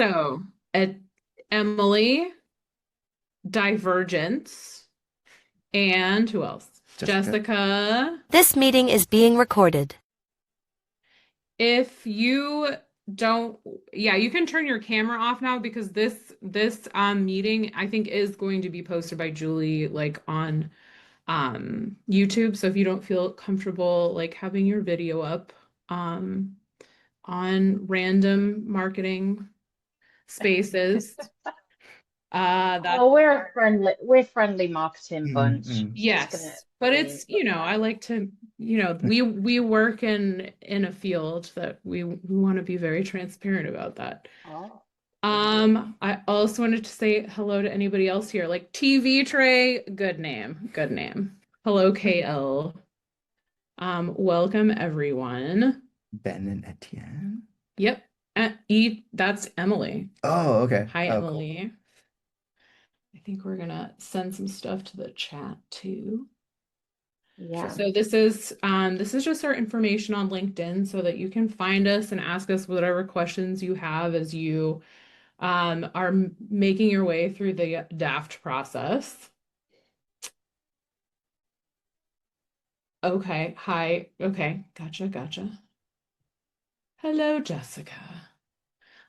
So, Emily, Divergence, and who else? Jessica. Jessica. This meeting is being recorded. If you don't, yeah, you can turn your camera off now because this meeting I think is going to be posted by Julie like on YouTube. So if you don't feel comfortable like having your video up um on random marketing spaces, that Oh, we're a friendly marketing bunch. Mm. It's just gonna yes, but be it's, I like to, we work in a field that we want to be very transparent about that. oh, I also wanted to say hello to anybody else here. Like TV Tray, good name, good name. Hello, KL. Welcome everyone. Ben and Etienne. Yep. That's Emily. Oh, okay. Hi, Oh, cool. Emily. I think we're gonna send some stuff to the chat too. yeah. So this is just our information on LinkedIn so that you can find us and ask us whatever questions you have as you are making your way through the DAFT process. Okay, hi. Okay, gotcha. Hello, Jessica.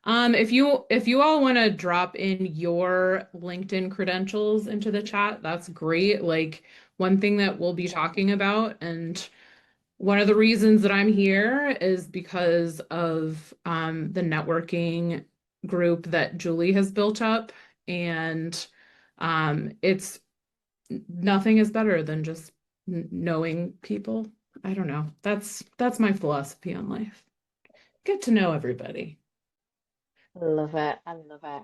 If you all want to drop in your LinkedIn credentials into the chat, that's great. Like one thing that we'll be talking about, and one of the reasons that I'm here is because of the networking group that Julie has built up, and it's nothing is better than just knowing people. I don't know. That's my philosophy on life. Get to know everybody. I love it. I love it.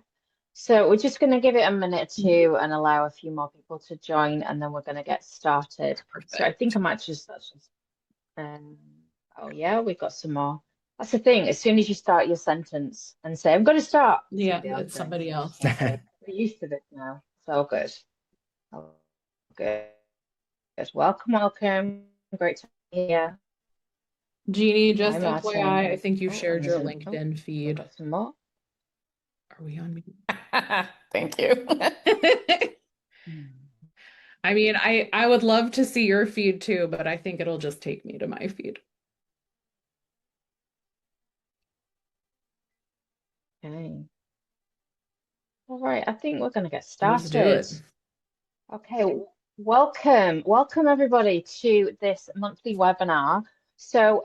So we're just going to give it a minute or two and allow a few more people to join, and then we're going to get started. So I think Perfect. I might that's just um, oh yeah, we've got some more. That's the thing. As soon as you start your sentence and say, I'm going to start, Yeah, somebody else it's joins somebody in. else. We're used to this now. So good. Oh, good. Welcome. Great to be here. Jeannie, Hi, just Martin. FYI, I think you Oh, and shared there's your an LinkedIn we've feed. got some more. Are we on mute? Thank you. Hmm. I mean, I would love to see your feed too, but I think it'll just take me to my feed. Okay. All right, I think we're going to get Let's do started. it. Okay, welcome everybody to this monthly webinar. So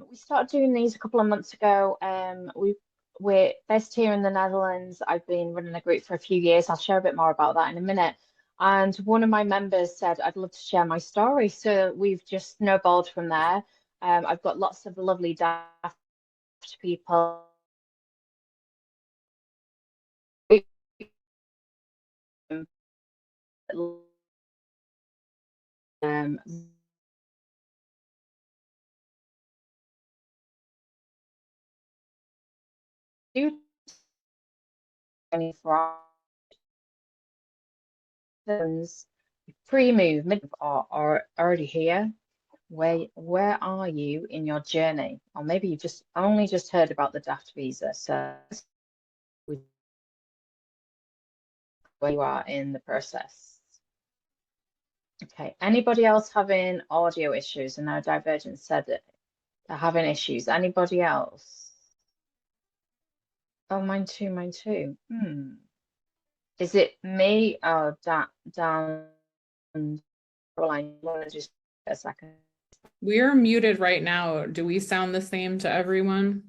we started doing these a couple of months ago. We're based here in the Netherlands. I've been running a group for a few years. I'll share a bit more about that in a minute. And one of my members said, I'd love to share my story. So we've just snowballed from there. I've got lots of lovely DAFT people. Um, do pre-move, mid are already here. Where are you in your journey? Or maybe you just only just heard about the DAFT visa. So where you are in the process. Okay. Anybody else having audio issues? And now Divergent said that they're having issues. Anybody else? Oh, mine too. Is it me or Dan and Caroline? You want to just a second? We're muted right now. Do we sound the same to everyone?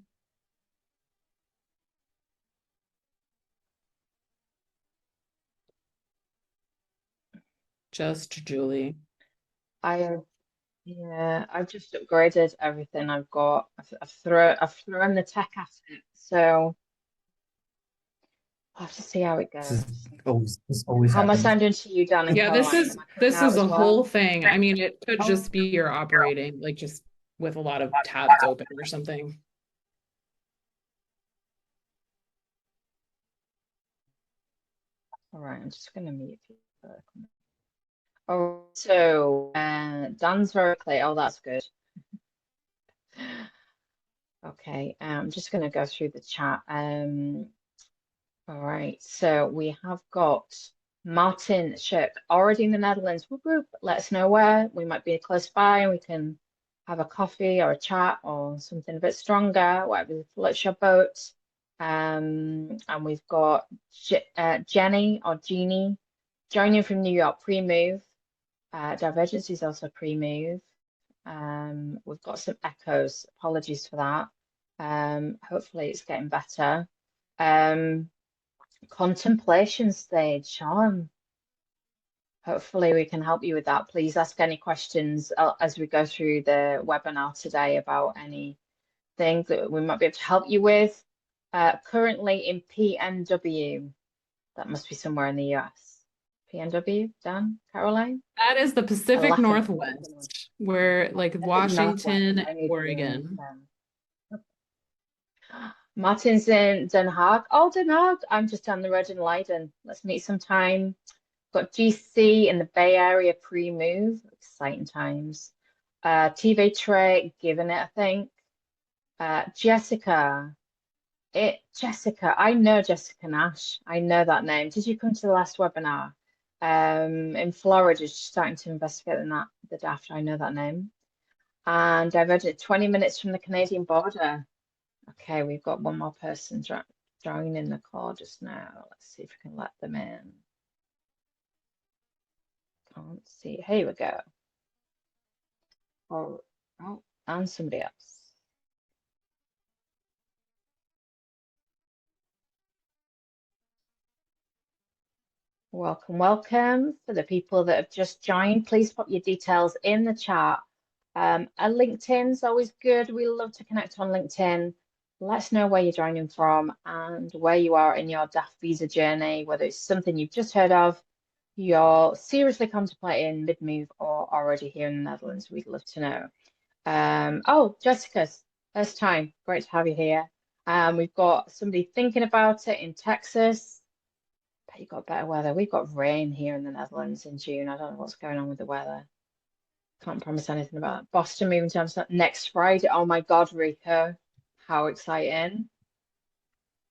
Just Julie. Yeah, I've just upgraded everything I've got. I've thrown the tech at it. So I'll have to see how it goes. This always How am I happens. sounding to you, Dan and Yeah, this Caroline? is Am I cutting this out is as a whole well? thing. I mean, it could Oh, just be your operating, like just with a lot of tabs open or something. all right. I'm just gonna mute you. Oh, so Dan's very clear. Oh, that's good. Okay, I'm just gonna go through the chat. All right, so we have got Martin Shirk already in the Netherlands. Whoop, whoop. Let us know where. We might be close by and we can have a coffee or a chat or something a bit stronger, whatever floats your boat. And we've got Jenny or Jeannie joining from New York pre-move. Divergence is also pre-move. We've got some echoes. Apologies for that. Hopefully it's getting better. Contemplation stage, Sean. Hopefully we can help you with that. Please ask any questions as we go through the webinar today about anything that we might be able to help you with. Currently in PNW, that must be somewhere in the US. PNW, Dan, Caroline? That is the I'm Pacific laughing. Northwest, where like Pacific Washington Northwest. I and need to, Oregon. Martin's in Den Haag. Oh, Den Haag. I'm just down the road in Leiden. Let's meet sometime. Got GC in the Bay Area pre-move. Exciting times. TV Tray, giving it, I think. Jessica. Jessica. I know Jessica Nash. I know that name. Did you come to the last webinar? In Florida, just starting to investigate the DAFT. I know that name. And Divergent 20 minutes from the Canadian border. Okay, we've got one more person joining the call just now. Let's see if we can let them in. Can't see. Here we go. Oh, and somebody else. Welcome, welcome. For the people that have just joined, please pop your details in the chat. A LinkedIn's always good. We love to connect on LinkedIn. Let us know where you're joining from and where you are in your DAFT visa journey, whether it's something you've just heard of, you're seriously contemplating mid-move, or already here in the Netherlands. We'd love to know. Oh, Jessica's first time. Great to have you here. We've got somebody thinking about it in Texas. Bet you got better weather. We've got rain here in the Netherlands in June. I don't know what's going on with the weather. Can't promise anything about it. Boston moving to Amsterdam next Friday. Oh my God, Rico. How exciting.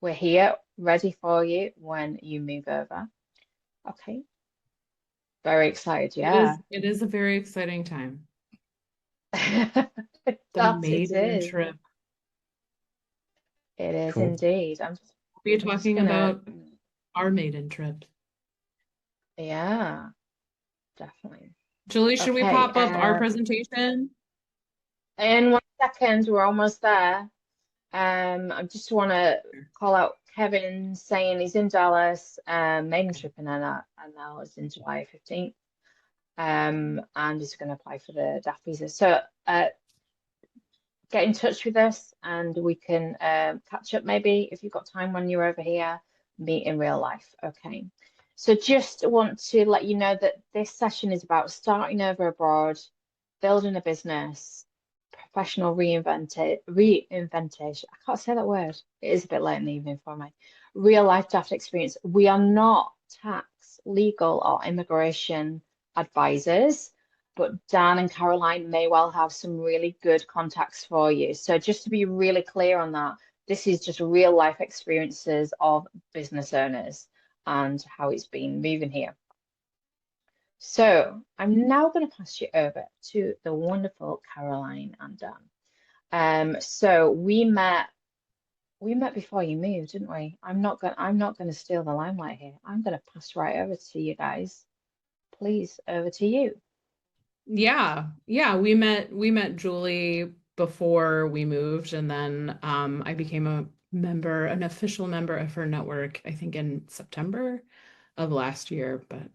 We're here, ready for you when you move over. Okay. Very excited, yeah. It is a very exciting time. The maiden trip. It is Cool. indeed. We're talking about our maiden trip. Yeah, definitely. Julie, should we pop up our presentation? In 1 second, we're almost there. I just want to call out Kevin saying he's in Dallas, maiden trip in NL is in July 15th. And he's going to apply for the DAFT visa. So get in touch with us and we can catch up maybe if you've got time when you're over here, meet in real life. Okay. So just want to let you know that this session is about starting over abroad, building a business, professional reinventation. I can't say that word. It is a bit late in the evening for me. Real life DAFT experience. We are not tax, legal, or immigration advisors, but Dan and Caroline may well have some really good contacts for you. So just to be really clear on that, this is just real life experiences of business owners and how it's been moving here. So I'm now going to pass you over to the wonderful Caroline and Dan. So we met before you moved, didn't we? I'm not going to steal the limelight here. I'm going to pass right over to you guys. Please, over to you. Yeah, we met Julie before we moved, and then I became an official member of her network, I think in September of last year, but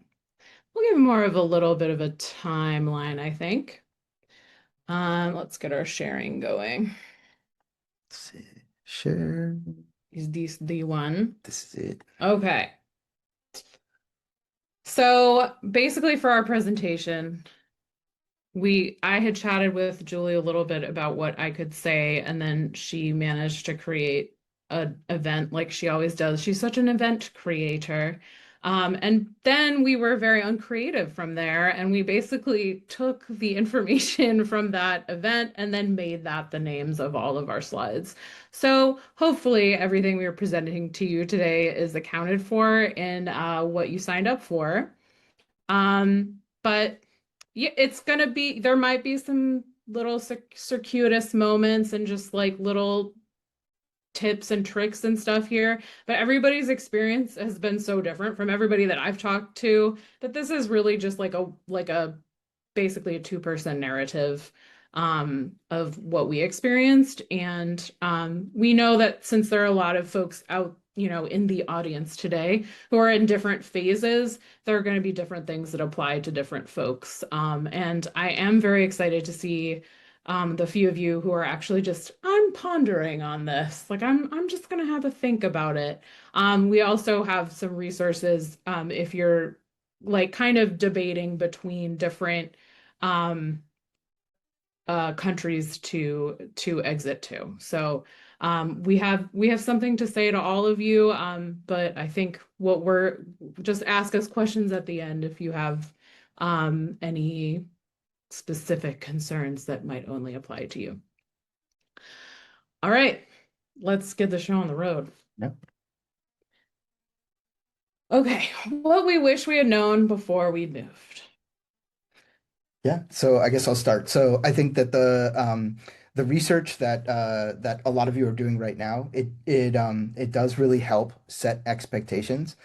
we'll give more of a little bit of a timeline, I think. Let's get our sharing going. Let's see. Share. Is this the one? This is it. Okay. So basically for our presentation, I had chatted with Julie a little bit about what I could say, and then she managed to create an event like she always does. She's such an event creator. And then we were very uncreative from there, and we basically took the information from that event and then made that the names of all of our slides. So hopefully everything we are presenting to you today is accounted for in what you signed up for. But yeah, it's gonna be, there might be some little circuitous moments and just like little tips and tricks and stuff here, but everybody's experience has been so different from everybody that I've talked to that this is really just like a basically a two-person narrative of what we experienced. And we know that since there are a lot of folks out, in the audience today who are in different phases, there are going to be different things that apply to different folks. And I am very excited to see the few of you who are actually just, I'm pondering on this. Like I'm just gonna have a think about it. We also have some resources if you're like kind of debating between different um, countries to exit to. So we have something to say to all of you, but I think what we're just ask us questions at the end if you have any specific concerns that might only apply to you. All right, let's get the show on the road. Yep. Okay, what we wish we had known before we moved. Yeah, so I guess I'll start. So I think that the research that a lot of you are doing right now, it does really help set expectations.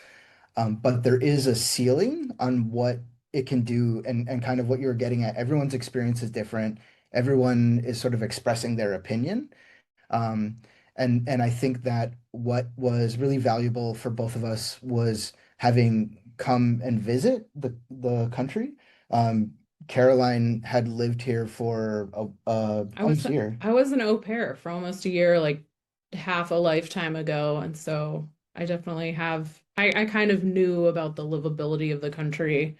But there is a ceiling on what it can do and kind of what you're getting at. Everyone's experience is different. Everyone is sort of expressing their opinion. Um, and I think that what was really valuable for both of us was having come and visit the country. Um, Caroline had lived here for I was almost a year. I was an au pair for almost a year, like half a lifetime ago, and so I definitely have. I kind of knew about the livability of the country.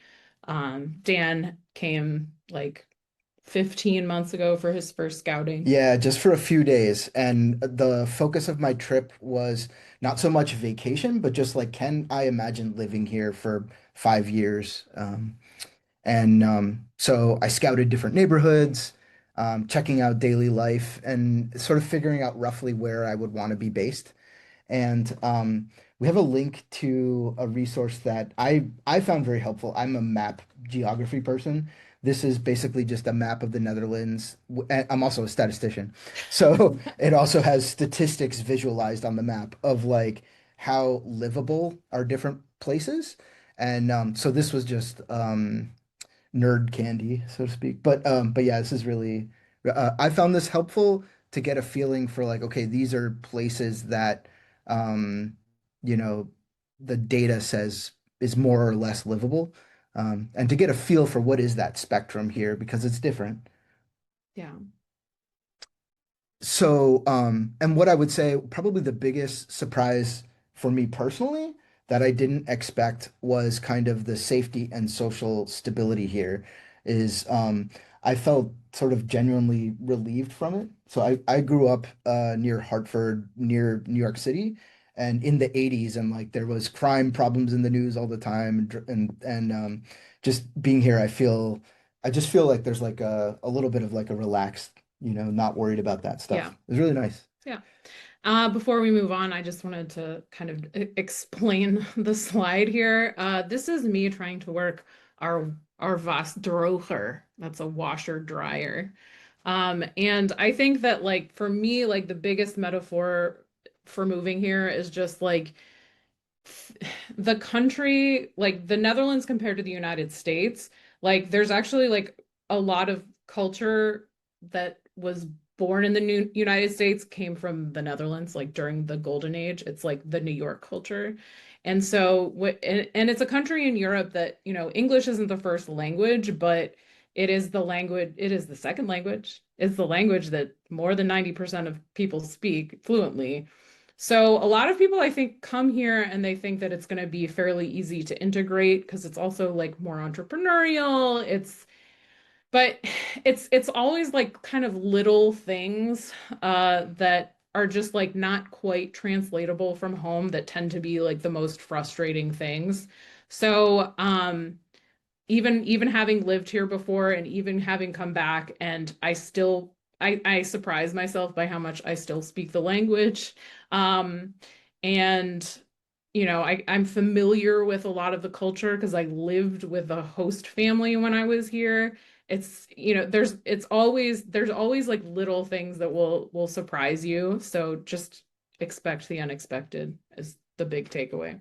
Dan came like 15 months ago for his first scouting. Yeah, just for a few days. And the focus of my trip was not so much vacation, but just like, can I imagine living here for 5 years? And so I scouted different neighborhoods, checking out daily life, and sort of figuring out roughly where I would want to be based. And we have a link to a resource that I found very helpful. I'm a map geography person. This is basically just a map of the Netherlands. And I'm also a statistician. So it also has statistics visualized on the map of like how livable are different places. And so this was just nerd candy, so to speak. But yeah, this is really I found this helpful to get a feeling for like, okay, these are places that um, you know, the data says is more or less livable. And to get a feel for what is that spectrum here because it's different. Yeah. So, and what I would say, probably the biggest surprise for me personally that I didn't expect was kind of the safety and social stability here is I felt sort of genuinely relieved from it. So I grew up near Hartford, near New York City, and in the 80s, and like there was crime problems in the news all the time, and just being here, I just feel like there's like a little bit of like a relaxed not worried about that Yeah. stuff. It was really nice. Yeah. Before we move on, I just wanted to kind of explain the slide here. This is me trying to work our wasdroger. That's a washer dryer. And I think that like for me, like the biggest metaphor for moving here is just like the country, like the Netherlands compared to the United States, like there's actually like a lot of culture that was born in the New United States came from the Netherlands, like during the Golden Age. It's like the New York culture. And so, and it's a country in Europe that, English isn't the first language, but it is the language, it is the second language. It's the language that more than 90% of people speak fluently. So a lot of people, I think, come here and they think that it's going to be fairly easy to integrate because it's also like more entrepreneurial. But it's always like kind of little things that are just like not quite translatable from home that tend to be like the most frustrating things. So, even having lived here before and even having come back, and I surprise myself by how much I still speak the language. Um and I'm familiar with a lot of the culture because I lived with a host family when I was here. There's always like little things that will surprise you. So just expect the unexpected is the big takeaway.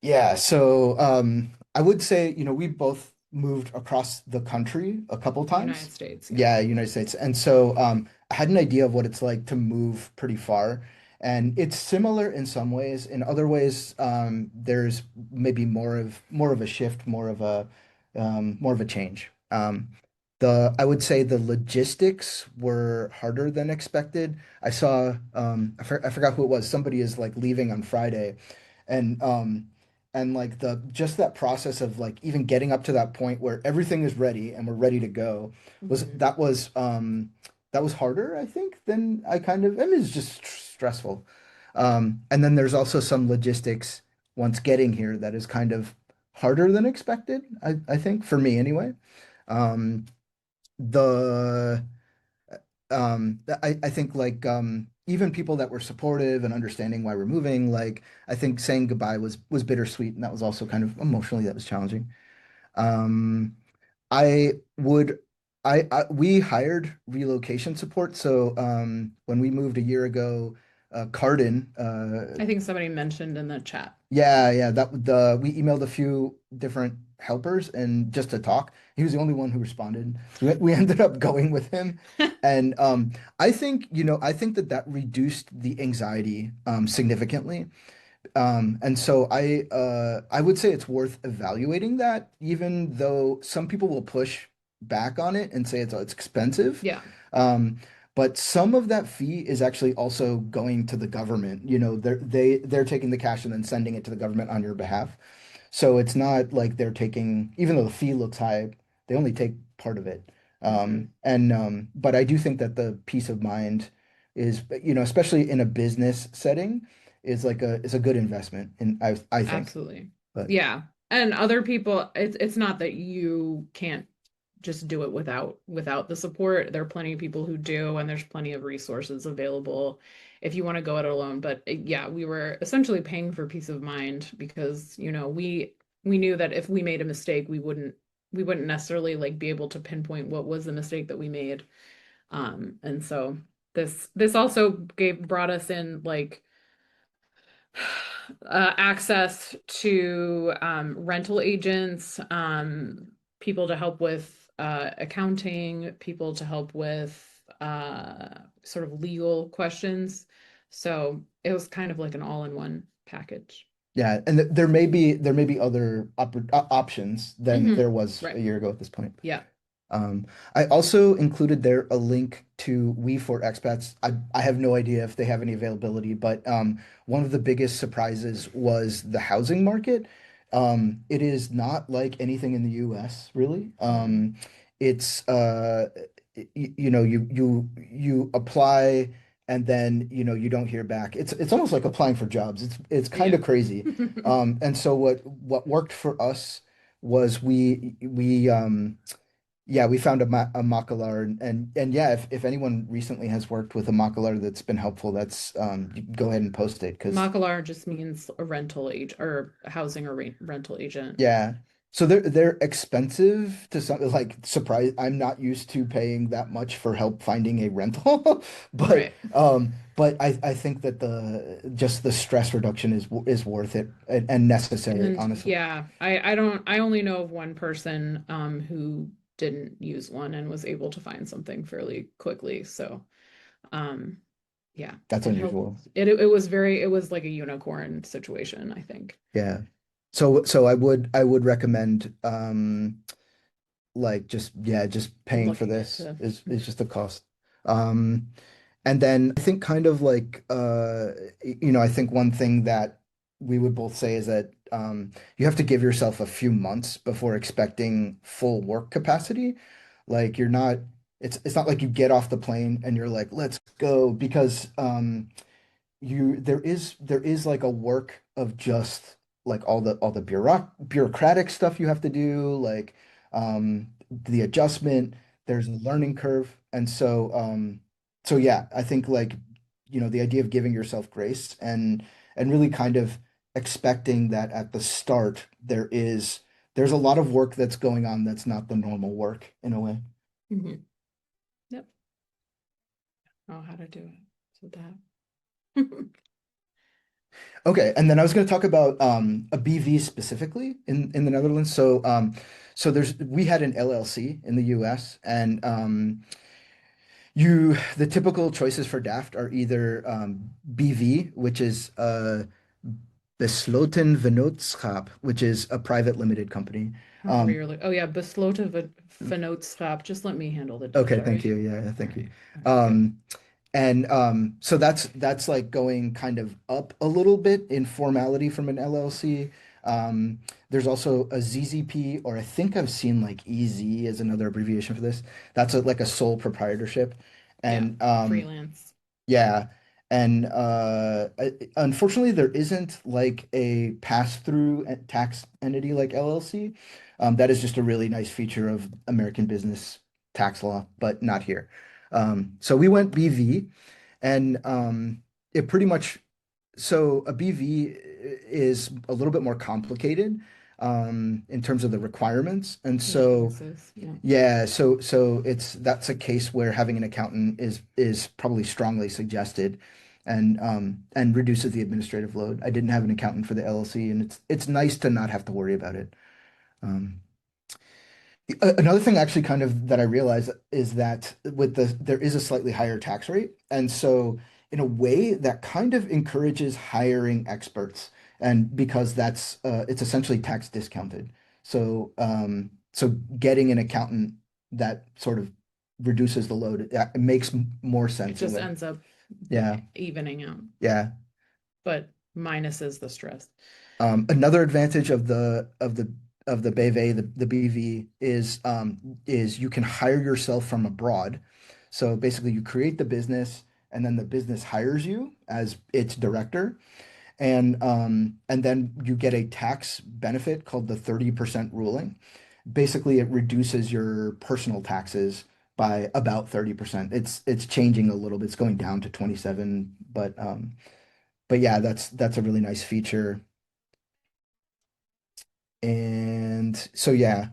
Yeah, so I would say, we both moved across the country a couple The United times. States, yeah. Yeah, United States. And so I had an idea of what it's like to move pretty far. And it's similar in some ways. In other ways, there's maybe more of a shift, more of a change. I would say the logistics were harder than expected. I forgot who it was. Somebody is like leaving on Friday, and like the just that process of like even getting up to that point where everything is ready and we're ready to go was Mhm. that was harder, I think, than I mean, it's just stressful. And then there's also some logistics once getting here that is kind of harder than expected, I think, for me anyway. Um, the I think like even people that were supportive and understanding why we're moving, like I think saying goodbye was bittersweet, and that was also kind of emotionally that was challenging. Um, I would we hired relocation support, so when we moved a year ago, Cardin, I think somebody mentioned in the chat. yeah, we emailed a few different helpers and just to talk. He was the only one who responded. So we ended up going with him. And I think that reduced the anxiety significantly. And so I would say it's worth evaluating that, even though some people will push back on it and say it's expensive. Yeah, Um, but some of that fee is actually also going to the government. They're taking the cash and then sending it to the government on your behalf. So it's not like they're taking, even though the fee looks high, they only take part of it. hmm But I do think that the peace of mind is, especially in a business setting, is a good investment, and I think. absolutely. But Yeah. And other people, it's not that you can't just do it without the support. There are plenty of people who do, and there's plenty of resources available if you want to go it alone. But yeah, we were essentially paying for peace of mind because, we knew that if we made a mistake, we wouldn't necessarily like be able to pinpoint what was the mistake that we made. And so this also brought us in like access to rental agents, people to help with accounting, people to help with sort of legal questions. So it was kind of like an all-in-one package. yeah, and there may be other options than there was a Right. year ago at this point. Yeah. Um, I also included there a link to We for Expats. I have no idea if they have any availability, but one of the biggest surprises was the housing market. It is not like anything in the US, really. Mhm. It's you apply and then you don't hear back. It's almost like applying for jobs. It's kind Yeah. of crazy. And so what worked for us was we found a Macalar, and yeah, if anyone recently has worked with a Macalar that's been helpful, that's you can go ahead and post it because Macalar just means a rental age or a housing or rental agent. yeah. So they're expensive to some, like, surprise. I'm not used to paying that much for help finding a rental, but Right. I think that the stress reduction is worth it and necessary, And honestly. yeah, I only know of one person who didn't use one and was able to find something fairly quickly. So um yeah, That's it helped. unusual. It was like a unicorn situation, I think. Yeah. So I would recommend like just paying for Looking this into is just the cost. Um and then I think kind of like I think one thing that we would both say is that you have to give yourself a few months before expecting full work capacity. Like you're not, it's not like you get off the plane and you're like, let's go, because there is like a work of just like all the bureaucratic stuff you have to do, like the adjustment, there's a learning curve. And so yeah, I think like the idea of giving yourself grace and really kind of expecting that at the start there's a lot of work that's going on that's not the normal work in a way. Hmm. Yep. Oh, how to do it. So that. Okay, and then I was going to talk about a BV specifically in the Netherlands. So we had an LLC in the US, and the typical choices for DAFT are either BV, which is Besloten Vennootschap, which is a private limited company. How Um, rarely. Oh yeah, besloten vennootschap. Just let me handle the Dutch, okay, all thank right? you. Yeah, All thank you. right. All right, good. Um, And so that's like going kind of up a little bit in formality from an LLC. Um, there's also a ZZP, or I think I've seen like EZ as another abbreviation for this. That's like a sole proprietorship. Yeah, And freelance. yeah, and unfortunately, there isn't like a pass-through tax entity like LLC. That is just a really nice feature of American business tax law, but not here. So we went BV, and it pretty much so a BV is a little bit more complicated in terms of the requirements, and The so. taxes. Yeah. Yeah, so that's a case where having an accountant is probably strongly suggested and reduces the administrative load. I didn't have an accountant for the LLC, and it's nice to not have to worry about it. Um, Another thing actually kind of that I realized is that there is a slightly higher tax rate. And so in a way that kind of encourages hiring experts, and because it's essentially tax discounted. So getting an accountant that sort of reduces the load, it makes more It sense in a just way. ends up Yeah. evening out, Yeah. but minuses the stress. Another advantage of the BV, the BV is you can hire yourself from abroad. So basically, you create the business, and then the business hires you as its director, and then you get a tax benefit called the 30% ruling. Basically, it reduces your personal taxes by about 30%. It's changing a little bit. It's going down to 27, but yeah, that's a really nice feature. And so yeah,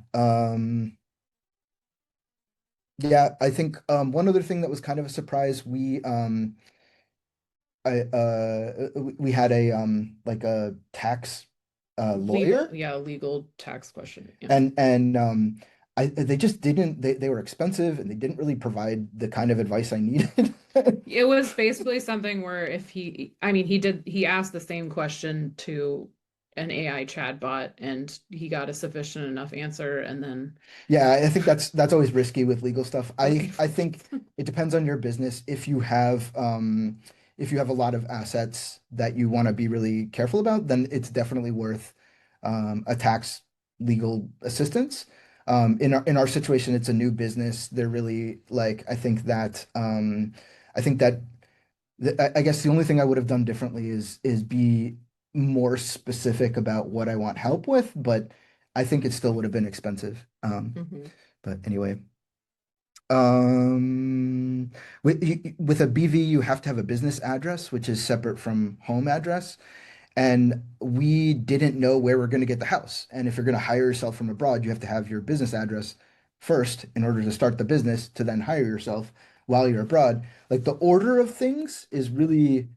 I think one other thing that was kind of a surprise, we had a like a tax Legal, lawyer, yeah, legal tax question. Yeah. and they just didn't they were expensive, and they didn't really provide the kind of advice I needed. It was basically something where I mean, he asked the same question to an AI chatbot and he got a sufficient enough answer and then Yeah, I think that's always risky with legal stuff. right. I think it depends on your business. If you have a lot of assets that you want to be really careful about, then it's definitely worth a tax legal assistance. In our situation, it's a new business. They're really like I think that I guess the only thing I would have done differently is be more specific about what I want help with, but I think it still would have been expensive. Mhm. But anyway, um, with a BV, you have to have a business address, which is separate from home address. And we didn't know where we're going to get the house. And if you're going to hire yourself from abroad, you have to have your business address first in order to start the business to then hire yourself while you're abroad. Like the order of things is really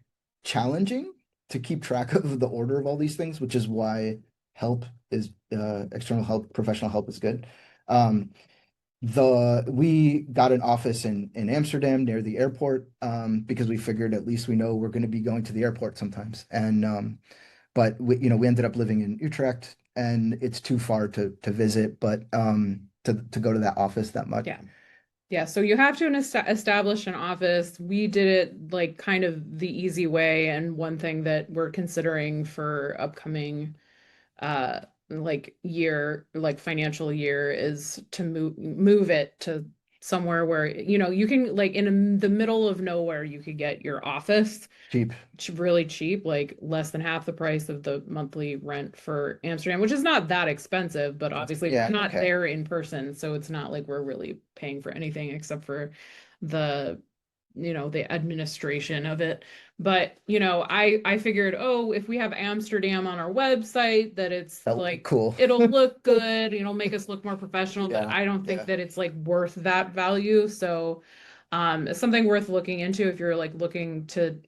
challenging to keep track of the order of all these things, which is why help is external help, professional help is good. Um, we got an office in Amsterdam near the airport because we figured at least we know we're going to be going to the airport sometimes. But we ended up living in Utrecht, and it's too far to visit, but to go to that office that much. Yeah. Yeah, so you have to establish an office. We did it like kind of the easy way, and one thing that we're considering for upcoming uh like year, like financial year is to move it to somewhere where, you know, you can like in the middle of nowhere, you could get your office Cheap. really cheap, like less than half the price of the monthly rent for Amsterdam, which is not that expensive, but obviously we're Yeah, not okay. there in person, so it's not like we're really paying for anything except for the, you know, the administration of it. But, you know, I figured, oh, if we have Amsterdam on our website, that it's That like cool. it'll look good, it'll make us look more professional, but Yeah, I don't think yeah. that it's like worth that value. So it's something worth looking into if you're like looking to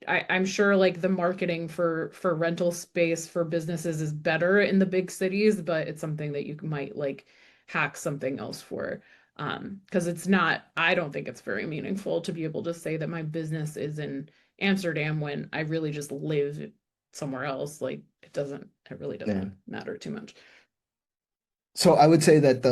I'm sure like the marketing for rental space for businesses is better in the big cities, but it's something that you might like hack something else for. Because it's not, I don't think it's very meaningful to be able to say that my business is in Amsterdam when I really just live somewhere else. Like it really Yeah. doesn't matter too much. So I would say that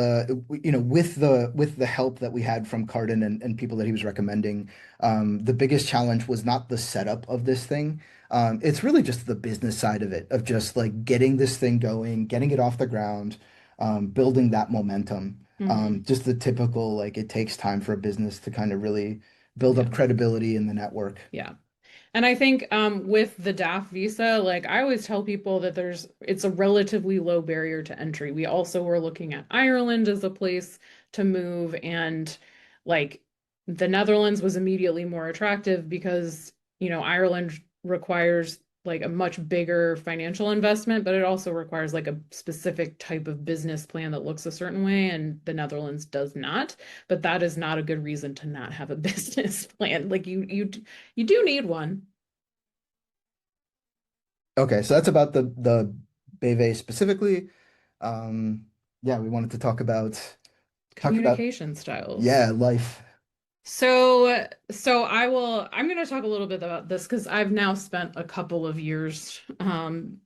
with the help that we had from Cardin and people that he was recommending, the biggest challenge was not the setup of this thing. It's really just the business side of it, of just like getting this thing going, getting it off the ground, building that momentum. Mhm. Just the typical, like it takes time for a business to kind of really build Yeah. up credibility in the network. Yeah. And I think with the DAFT visa, like I always tell people that it's a relatively low barrier to entry. We also were looking at Ireland as a place to move, and like the Netherlands was immediately more attractive because, you know, Ireland requires like a much bigger financial investment, but it also requires like a specific type of business plan that looks a certain way, and the Netherlands does not. But that is not a good reason to not have a business plan. Like you do need one. Okay, so that's about the BV specifically. Um, yeah, we wanted to talk about Communication styles. yeah, life. So I'm going to talk a little bit about this because I've now spent a couple of years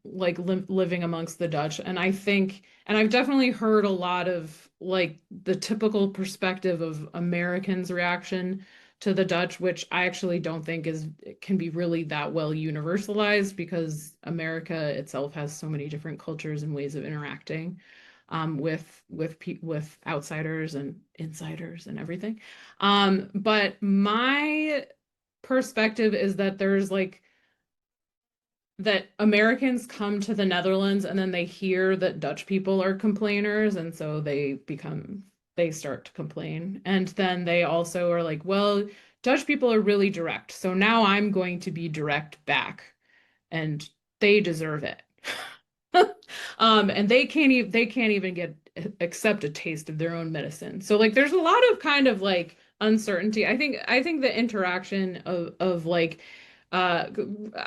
like living amongst the Dutch, and I think and I've definitely heard a lot of like the typical perspective of Americans' reaction to the Dutch, which I actually don't think is can be really that well universalized because America itself has so many different cultures and ways of interacting with outsiders and insiders and everything. But my perspective is that there's like that Americans come to the Netherlands and then they hear that Dutch people are complainers, and so they start to complain. And then they also are like, well, Dutch people are really direct, so now I'm going to be direct back, and they deserve it. And they can't even get accept a taste of their own medicine. So like there's a lot of kind of like uncertainty. I think the interaction of like uh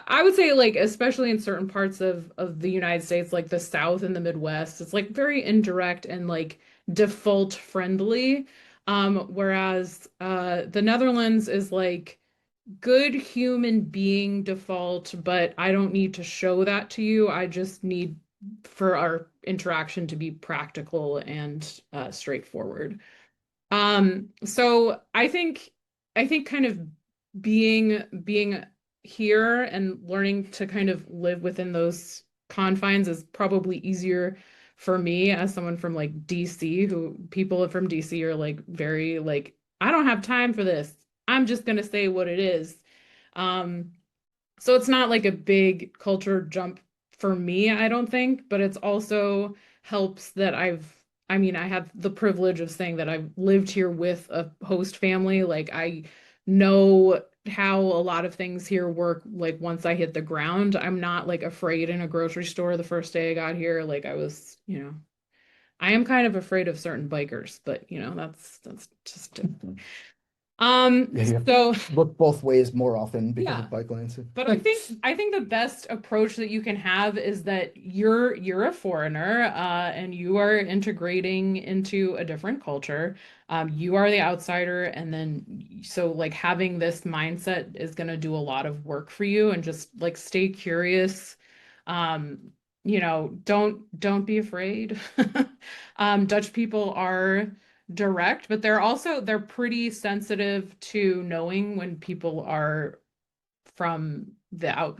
I would say like especially in certain parts of the United States, like the South and the Midwest, it's like very indirect and like default friendly. Whereas the Netherlands is like good human being default, but I don't need to show that to you. I just need for our interaction to be practical and straightforward. So I think kind of being here and learning to kind of live within those confines is probably easier for me as someone from like DC, who people from DC are like very like, I don't have time for this. I'm just gonna say what it is. Um, so it's not like a big culture jump for me, I don't think, but it's also helps that I mean, I have the privilege of saying that I've lived here with a host family. Like I know how a lot of things here work. Like once I hit the ground, I'm not like afraid in a grocery store the first day I got here. Like I was, you know, I am kind of afraid of certain bikers, but you know, that's just Yeah, you have so to look both ways more often because yeah. of bike lanes. But I think the best approach that you can have is that you're a foreigner and you are integrating into a different culture. You are the outsider, and then so like having this mindset is going to do a lot of work for you, and just like stay curious. You know, don't be afraid. Dutch people are direct, but they're pretty sensitive to knowing when people are from our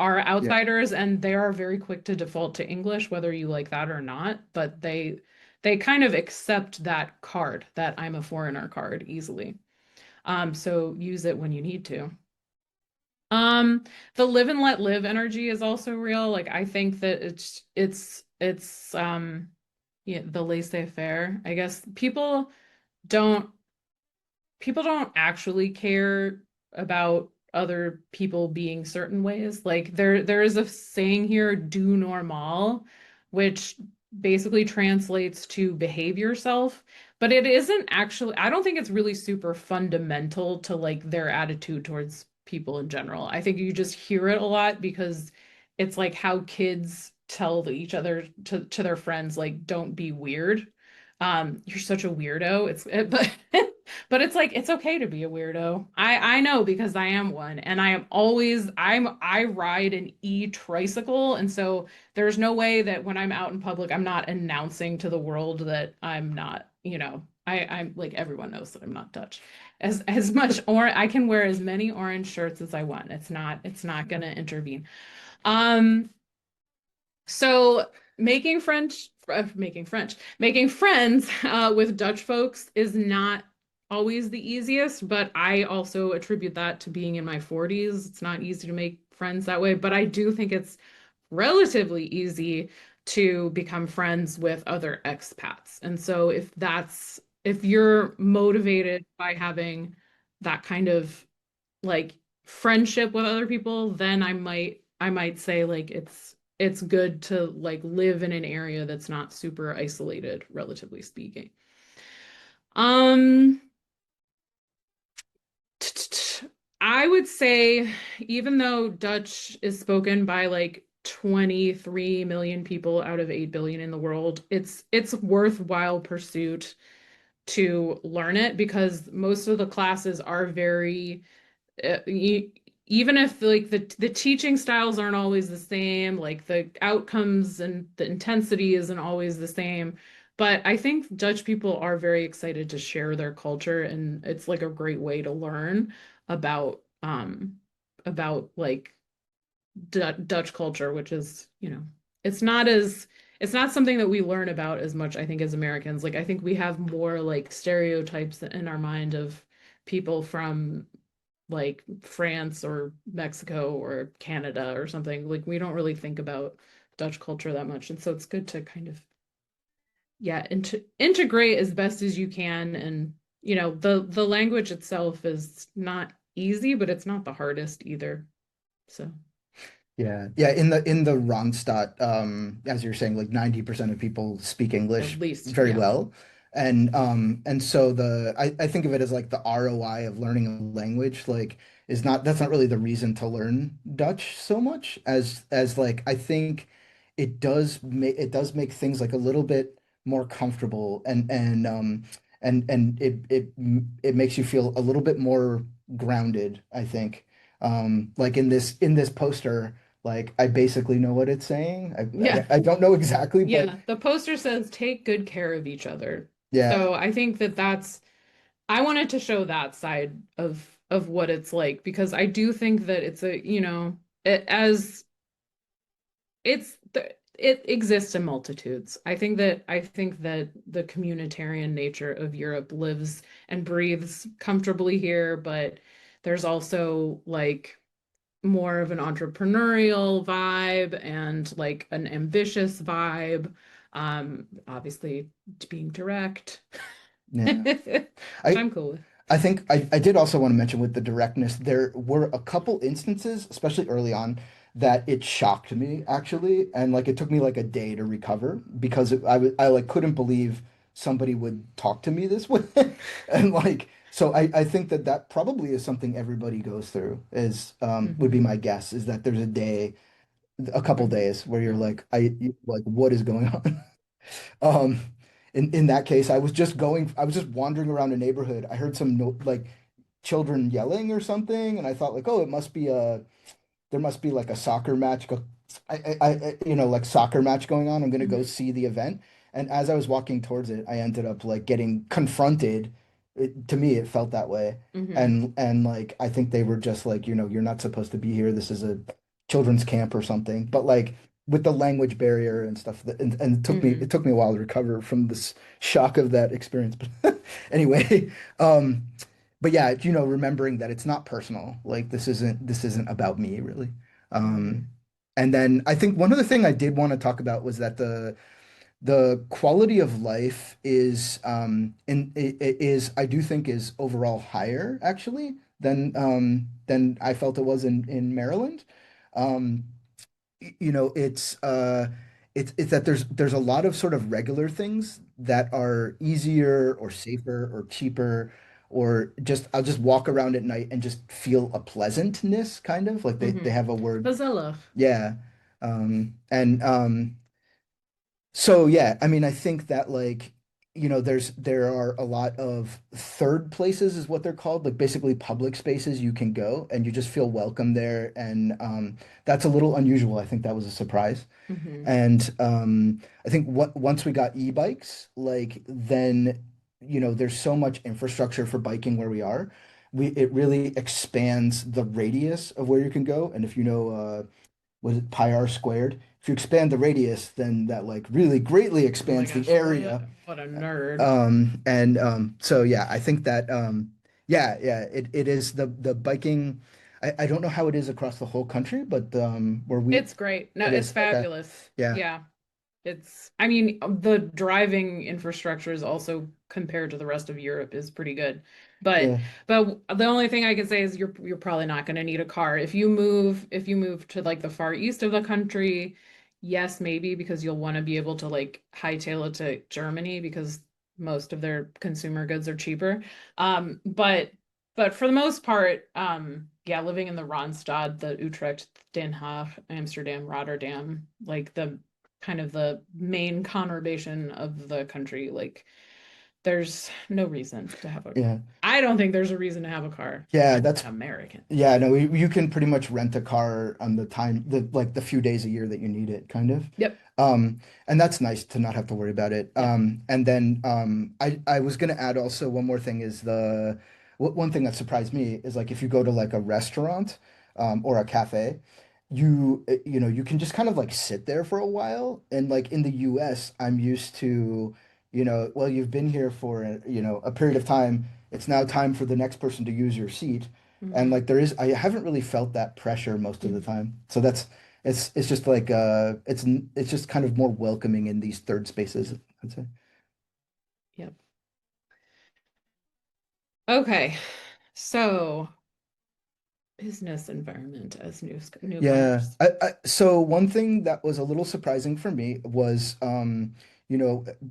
Yeah. outsiders, and they are very quick to default to English, whether you like that or not. But they kind of accept that card, that I'm a foreigner card, easily. So use it when you need to. Um, the live and let live energy is also real. Like I think that it's yeah, the laissez-faire. I guess don't people don't actually care about other people being certain ways. Like there is a saying here, do normal, which basically translates to behave yourself, but it isn't actually, I don't think it's really super fundamental to like their attitude towards people in general. I think you just hear it a lot because it's like how kids tell each other to their friends, like, don't be weird. You're such a weirdo. But but it's like it's okay to be a weirdo. I know because I am one, and I ride an e-tricycle, and so there's no way that when I'm out in public, I'm not announcing to the world that I'm not, I'm like everyone knows that I'm not Dutch. As much, or I can wear as many orange shirts as I want. It's not gonna intervene. Um, so making friends with Dutch folks is not always the easiest, but I also attribute that to being in my 40s. It's not easy to make friends that way, but I do think it's relatively easy to become friends with other expats. And so if you're motivated by having that kind of like friendship with other people, then I might say like it's good to like live in an area that's not super isolated, relatively speaking. Um, I would say even though Dutch is spoken by like 23 million people out of 8 billion in the world, it's worthwhile pursuit to learn it because most of the classes are very even if like the teaching styles aren't always the same, like the outcomes and the intensity isn't always the same, but I think Dutch people are very excited to share their culture, and it's like a great way to learn about like Dutch culture, which is, it's not as it's not something that we learn about as much, I think, as Americans. Like I think we have more like stereotypes in our mind of people from like France or Mexico or Canada or something. Like we don't really think about Dutch culture that much. And so it's good to kind of, yeah, integrate as best as you can. And, the language itself is not easy, but it's not the hardest either. So Yeah. Yeah. In the Randstad, as you're saying, like 90% of people speak at English least, very yeah. well. And so I think of it as like the ROI of learning a language, like that's not really the reason to learn Dutch so much as like I think it does make things like a little bit more comfortable and it makes you feel a little bit more grounded, I think. Like in this poster. Like I basically know what it's saying. Yeah. I don't know exactly, but Yeah. The poster says take good care of each other. yeah, So I think I wanted to show that side of what it's like because I do think that it's a, it exists in multitudes. I think that the communitarian nature of Europe lives and breathes comfortably here, but there's also like more of an entrepreneurial vibe and like an ambitious vibe. Obviously being direct, yeah. which I I'm cool with. I think I did also want to mention with the directness, there were a couple instances, especially early on, that it shocked me actually, and like it took me like a day to recover because I like couldn't believe somebody would talk to me this way, and like so I think that probably is something everybody goes through is would be Hmm. my guess is that there's a couple Hmm. days where you're like like what is going on. Um, in that case, I was just wandering around a neighborhood. I heard some no, like children yelling or something, and I thought like, oh, there must be like a soccer match. Like soccer match going on. I'm gonna go Hmm. see the event. And as I was walking towards it, I ended up like getting confronted To me, it felt that way. Hmm. And like I think they were just like, you're not supposed to be here. This is a children's camp or something. But like with the language barrier and stuff and it Hmm. took me a while to recover from this shock of that experience. But anyway, um, but yeah, remembering that it's not personal. Like this isn't about me really. Um, Hmm. and then I think one other thing I did want to talk about was that the quality of life is I do think is overall higher actually than I felt it was in Maryland. Um, it's that there's a lot of sort of regular things that are easier or safer or cheaper or just I'll just walk around at night and just feel a pleasantness kind of like they Hmm. have a word. Fazilla. Yeah. And so yeah, I mean, I think that like, there are a lot of third places is what they're called, like basically public spaces you can go and you just feel welcome there. And that's a little unusual. I think that was a surprise. Hmm. And I think once we got e-bikes, like then, there's so much infrastructure for biking where we are. It really expands the radius of where you can go. And if you know was it pi r squared? If you expand the radius, then that like really greatly Oh my expands the gosh, area. what a nerd. And so yeah, I think that yeah, it is the biking. I don't know how it is across the whole country, but where we It's great. No, it it's is okay. fabulous. Yeah. Yeah. I mean, the driving infrastructure is also compared to the rest of Europe is pretty good. But Yeah. but the only thing I can say is you're probably not going to need a car. If you move to like the far east of the country, yes, maybe because you'll want to be able to like hightail it to Germany because most of their consumer goods are cheaper. But for the most part, yeah, living in the Randstad, the Utrecht, Den Haag, Amsterdam, Rotterdam, like the kind of the main conurbation of the country. Like, there's no reason to have a. Yeah. I don't think there's a reason to have a car. Yeah, I'm that's American. yeah, no, you can pretty much rent a car on the few days a year that you need it, kind of. Yep. And that's nice to not have to worry about it. Yep. And then I was gonna add also one more thing is one thing that surprised me is like if you go to like a restaurant or a cafe, you can just kind of like sit there for a while. And like in the US, I'm used to, well, you've been here for a period of time. It's now time for the next person to use your seat. And Hmm. like I haven't really felt that pressure most of the time. So it's just like it's just kind of more welcoming in these third spaces, I'd say. Yep. Okay. So, business environment as Yeah. newcomers. So one thing that was a little surprising for me was,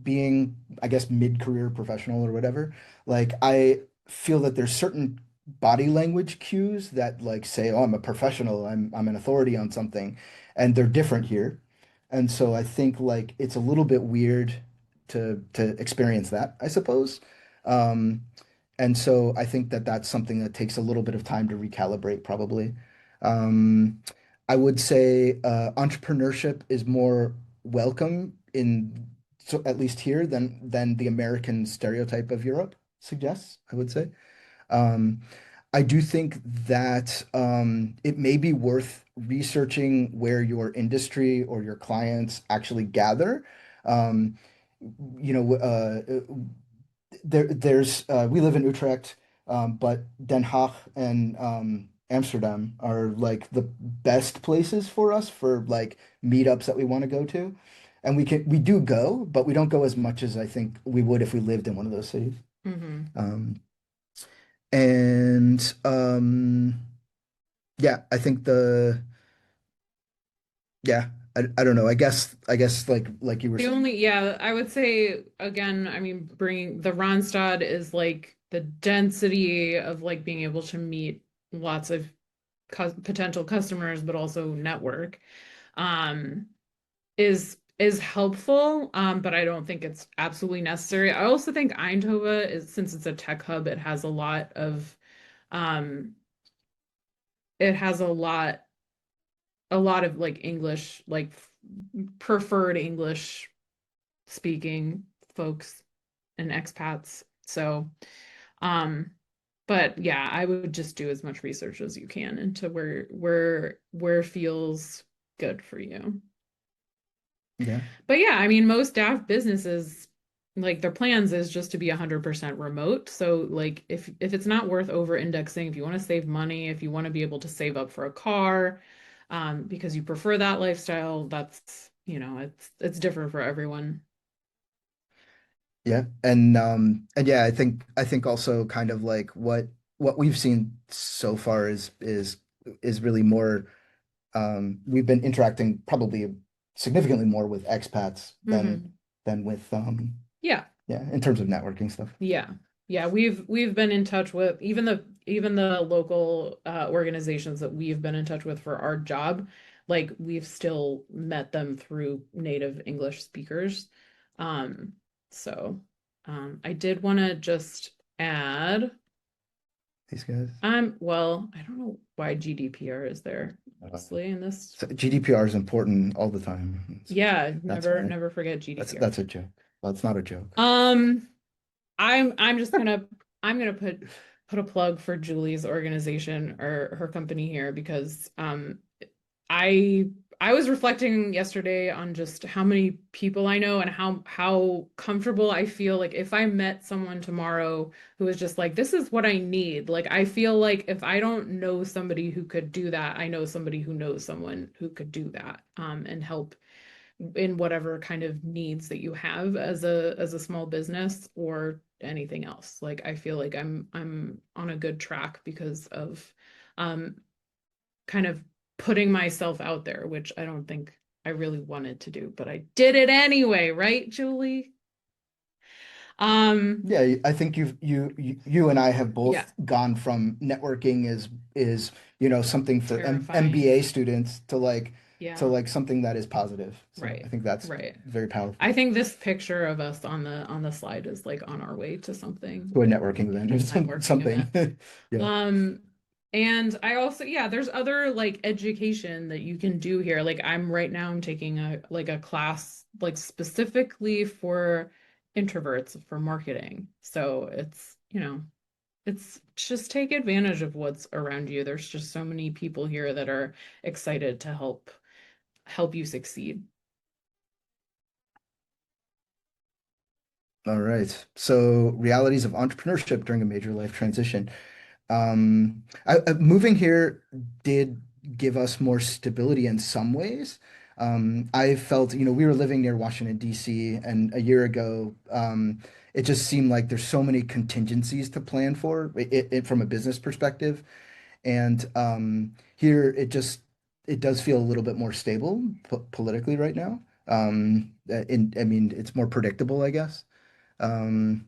being, I guess, mid-career professional or whatever. Like, I feel that there's certain body language cues that like say, "Oh, I'm a professional. I'm an authority on something," and they're different here. And so I think like it's a little bit weird to experience that, I suppose. Um, and so I think that that's something that takes a little bit of time to recalibrate, probably. Um, I would say entrepreneurship is more welcome so at least here than the American stereotype of Europe suggests, I would say. Um, I do think that it may be worth researching where your industry or your clients actually gather. Um, we live in Utrecht, but Den Haag and Amsterdam are like the best places for us for like meetups that we want to go to. And we do go, but we don't go as much as I think we would if we lived in one of those cities. Hmm. Um, and yeah, I think yeah, I don't know. I guess like you were The saying. only, yeah, I would say again, I mean, bringing the Ronstad is like the density of like being able to meet lots of potential customers, but also network, um, is helpful. But I don't think it's absolutely necessary. I also think Eindhoven is, since it's a tech hub, it has a lot of, um, it has a lot of like English, like preferred English speaking folks and expats. So, But yeah, I would just do as much research as you can into where feels good for you. Yeah. But yeah, I mean, most DAFT businesses, like their plans is just to be 100% remote. So like if it's not worth over indexing, if you want to save money, if you want to be able to save up for a car, because you prefer that lifestyle, that's, it's different for everyone. Yeah. And yeah, I think also kind of like what we've seen so far is really more we've been interacting probably significantly more with expats Hmm. than with Yeah. yeah, in terms of networking stuff. Yeah. Yeah, we've been in touch with even the local organizations that we've been in touch with for our job, like we've still met them through native English speakers. Um, so I did want to just add, These guys. well, I don't know why GDPR is there, Uh, honestly, in this. so GDPR is important all the time. Yeah, That's never why. never forget That's GDPR. that's a joke. Well, it's not a joke. Um, I'm just gonna I'm gonna put a plug for Julie's organization or her company here because I I was reflecting yesterday on just how many people I know and how comfortable I feel like if I met someone tomorrow who was just like, this is what I need. Like I feel like if I don't know somebody who could do that, I know somebody who knows someone who could do that and help in whatever kind of needs that you have as a small business or anything else. Like I feel like I'm on a good track because of um kind of putting myself out there, which I don't think I really wanted to do, but I did it anyway, right, Julie? Um, Yeah, I think you and I have yeah, both gone from networking is something for terrifying. MBA students to Yeah, like something that is positive. So I right, think that's right. very powerful. I think this picture of us on the slide is like on our way to something, To a networking event or networking something. event. Yeah. Um, and I also, yeah, there's other like education that you can do here. Like I'm taking a class like specifically for introverts for marketing. So it's just take advantage of what's around you. There's just so many people here that are excited to help you succeed. All right. So realities of entrepreneurship during a major life transition. Moving here did give us more stability in some ways. I felt, we were living near Washington, D.C., and a year ago, it just seemed like there's so many contingencies to plan for from a business perspective. And here, it does feel a little bit more stable politically right now. I mean, it's more predictable, I guess. Um,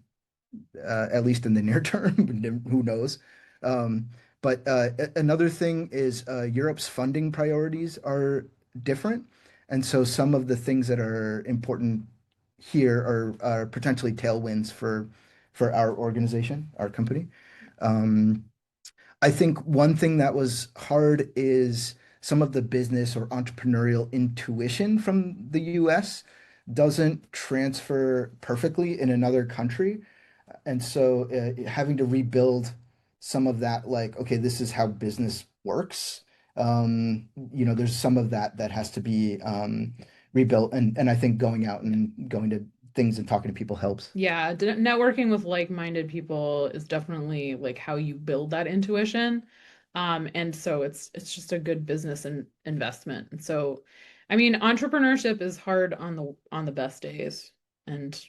at least in the near term. Who knows? Um, but another thing is Europe's funding priorities are different. And so some of the things that are important here are potentially tailwinds for our organization, our company. Um, I think one thing that was hard is some of the business or entrepreneurial intuition from the US doesn't transfer perfectly in another country. And so having to rebuild some of that, like, okay, this is how business works. There's some of that has to be rebuilt. And I think going out and going to things and talking to people helps. Yeah, networking with like-minded people is definitely like how you build that intuition. And so it's just a good business and investment. And so, I mean, entrepreneurship is hard on the best days, and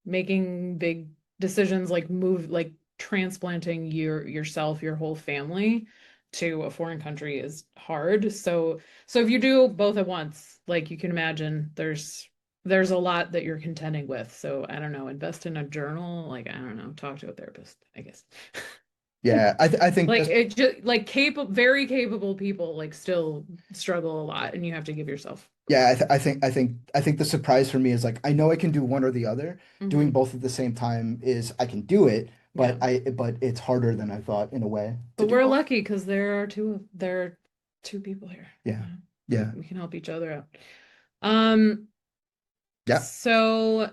making big decisions like transplanting yourself, your whole family to a foreign country is hard. So if you do both at once, like you can imagine, there's a lot that you're contending with. So I don't know, invest in a journal, like I don't know, talk to a therapist, I guess. Yeah, I think Like that's it just like very capable people like still struggle a lot and you have to give yourself yeah, grace. I think the surprise for me is like I know I can do one or the other. Doing Hmm. both at the same time is I can do it, Yeah. but it's harder than I thought in a way to But do we're both. lucky because there are two people here. Yeah. Yeah. We, Yeah. we can help each other out. Um, Yeah. so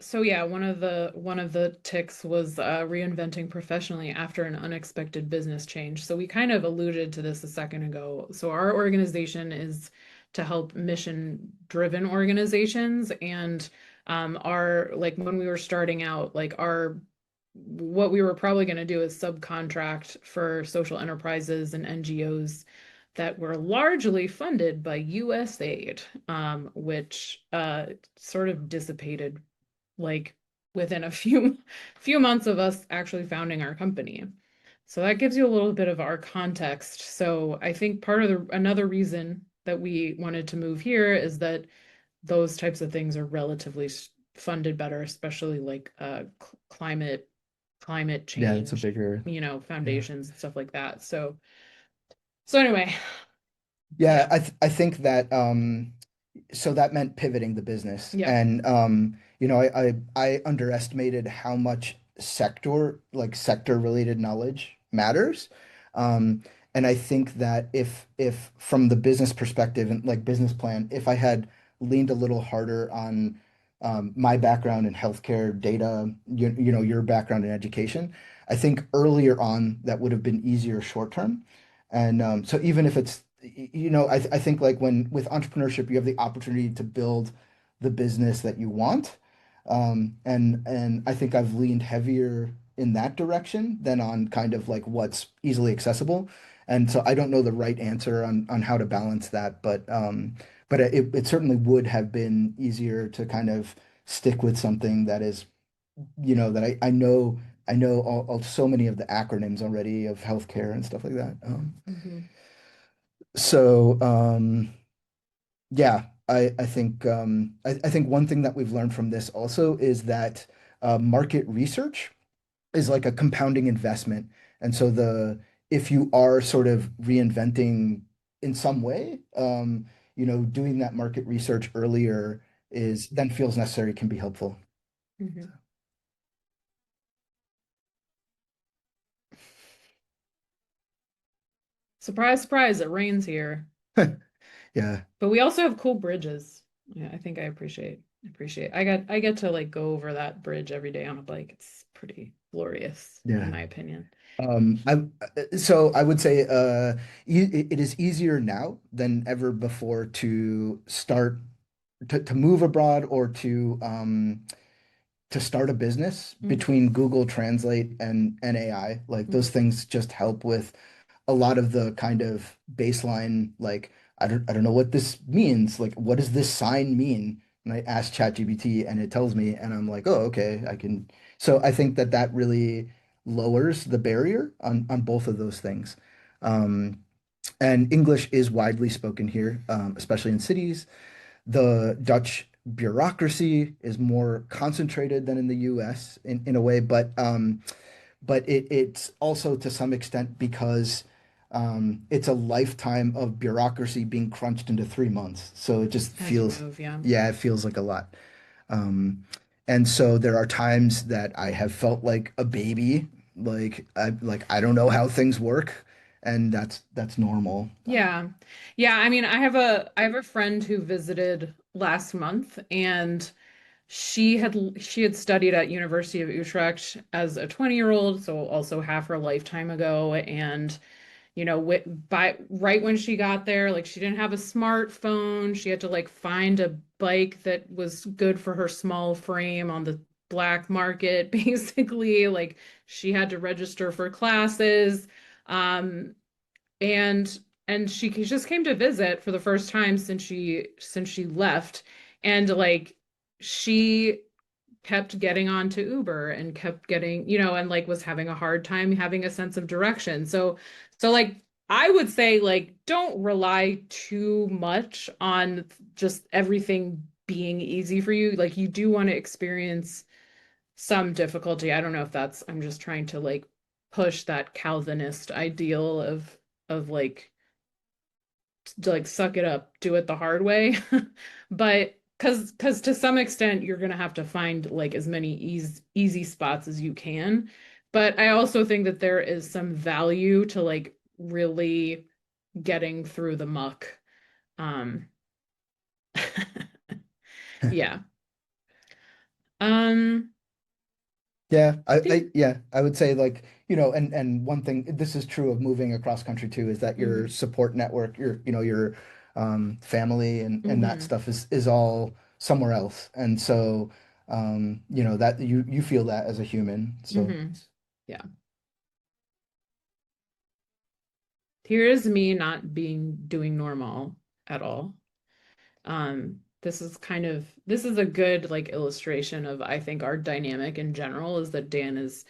So yeah, one of the ticks was reinventing professionally after an unexpected business change. So we kind of alluded to this a second ago. So our organization is to help mission-driven organizations, and our like when we were starting out, like our what we were probably going to do is subcontract for social enterprises and NGOs that were largely funded by US aid, which sort of dissipated like within a few months of us actually founding our company. So that gives you a little bit of our context. So I think part of another reason that we wanted to move here is that those types of things are relatively funded better, especially like climate Yeah, it's a change, bigger, yeah. foundations and stuff like that. So anyway, Yeah, yeah. I think that so that meant pivoting the business. Yeah. And I underestimated how much sector related knowledge matters. Um, and I think that if from the business perspective and like business plan, if I had leaned a little harder on my background in healthcare data, your background in education, I think earlier on that would have been easier short term. And so even if it's, I think like when with entrepreneurship, you have the opportunity to build the business that you want. And I think I've leaned heavier in that direction than on kind of like what's easily accessible. And so I don't know the right answer on how to balance that, but it certainly would have been easier to kind of stick with something that is, that I know so many of the acronyms already of healthcare and stuff like that. Mhm. So yeah, I think one thing that we've learned from this also is that market research is like a compounding investment. And so the if you are sort of reinventing in some way, doing that market research earlier is then feels necessary, can be helpful. Mhm. Surprise, surprise, it rains here. Yeah, But we also have cool bridges. Yeah, I think I appreciate. I get to like go over that bridge every day on a bike. It's pretty glorious, in yeah. my opinion. So I would say it is easier now than ever before to start to move abroad or to start a business Hmm. between Google Translate and AI. Like those Hmm. things just help with a lot of the kind of baseline, like, I don't know what this means. Like, what does this sign mean? And I ask ChatGPT and it tells me, and I'm like, oh, okay, I can. So I think that that really lowers the barrier on both of those things. Um, and English is widely spoken here, especially in cities. The Dutch bureaucracy is more concentrated than in the US in a way, but it's also to some extent because it's a lifetime of bureaucracy being crunched into 3 months. So it just As you feels, move, yeah. yeah, it feels like a lot. Um, and so there are times that I have felt like a baby, like I don't know how things work, and that's normal. Yeah. Yeah, I mean, I have a friend who visited last month, and she had studied at University of Utrecht as a 20-year-old, so also half her lifetime ago. And by right when she got there, like she didn't have a smartphone. She had to like find a bike that was good for her small frame on the black market, basically. Like she had to register for classes. Um, and she just came to visit for the first time since she left. And like she kept getting onto Uber and kept getting, and like was having a hard time having a sense of direction. So like I would say like don't rely too much on just everything being easy for you. Like you do want to experience some difficulty. I don't know if I'm just trying to like push that Calvinist ideal of like to like suck it up, do it the hard way. But because to some extent you're gonna have to find like as many easy spots as you can. But I also think that there is some value to like really getting through the muck. Um, yeah. Um, Yeah, I think, I would say like, and one thing, this is true of moving across country too, is that your mhm, support network, your family and that mhm, stuff is all somewhere else. And so that you feel that as a human. So mhm. Yeah. Here is me not doing normal at all. This is a good like illustration of I think our dynamic in general is that Dan is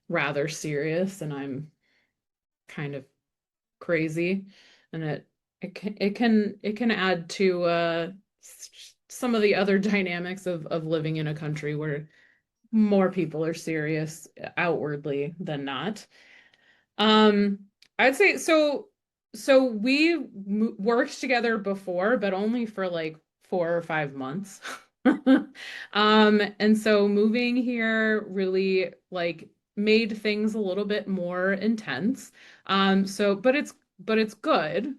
rather serious and I'm kind of crazy, and it can add to some of the other dynamics of living in a country where more people are serious outwardly than not. Um, I'd say so. So we worked together before, but only for like 4 or 5 months. And so moving here really like made things a little bit more intense. But it's good.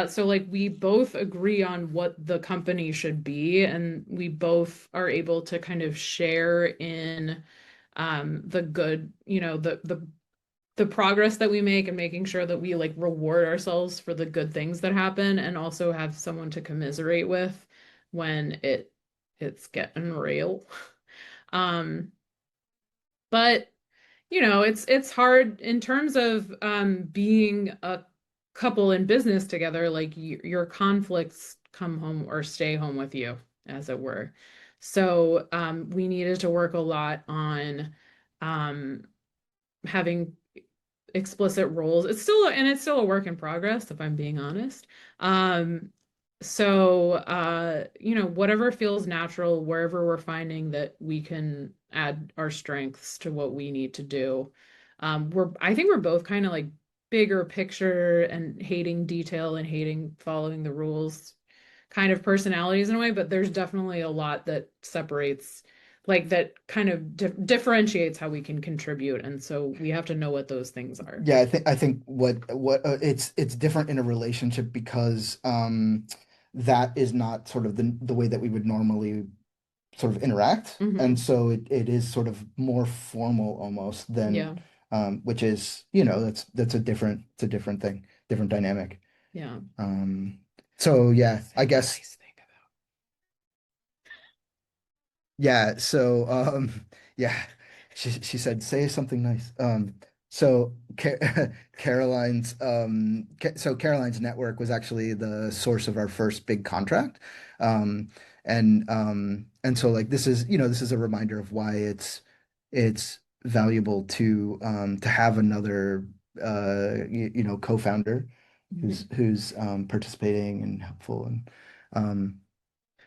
So like we both agree on what the company should be, and we both are able to kind of share in the good, the progress that we make and making sure that we like reward ourselves for the good things that happen and also have someone to commiserate with when it's getting real. Um, but it's hard in terms of being a couple in business together, like your conflicts come home or stay home with you, as it were. So we needed to work a lot on um having explicit roles. It's still a work in progress, if I'm being honest. Um, whatever feels natural, wherever we're finding that we can add our strengths to what we need to do. I think we're both kind of like bigger picture and hating detail and hating following the rules kind of personalities in a way, but there's definitely a lot that separates like that kind of differentiates how we can contribute, and so we have to know what those things are. yeah, I think what it's different in a relationship because that is not sort of the way that we would normally sort of interact. And Hmm. so it is sort of more formal almost than Yeah, which is, that's it's a different thing, different dynamic. yeah. Um, so yeah, Say I a guess nice thing yeah, so yeah, she said say something nice. So Caroline's network was actually the source of our first big contract. Um and so like this is a reminder of why it's valuable to have another co-founder about. who's participating and helpful um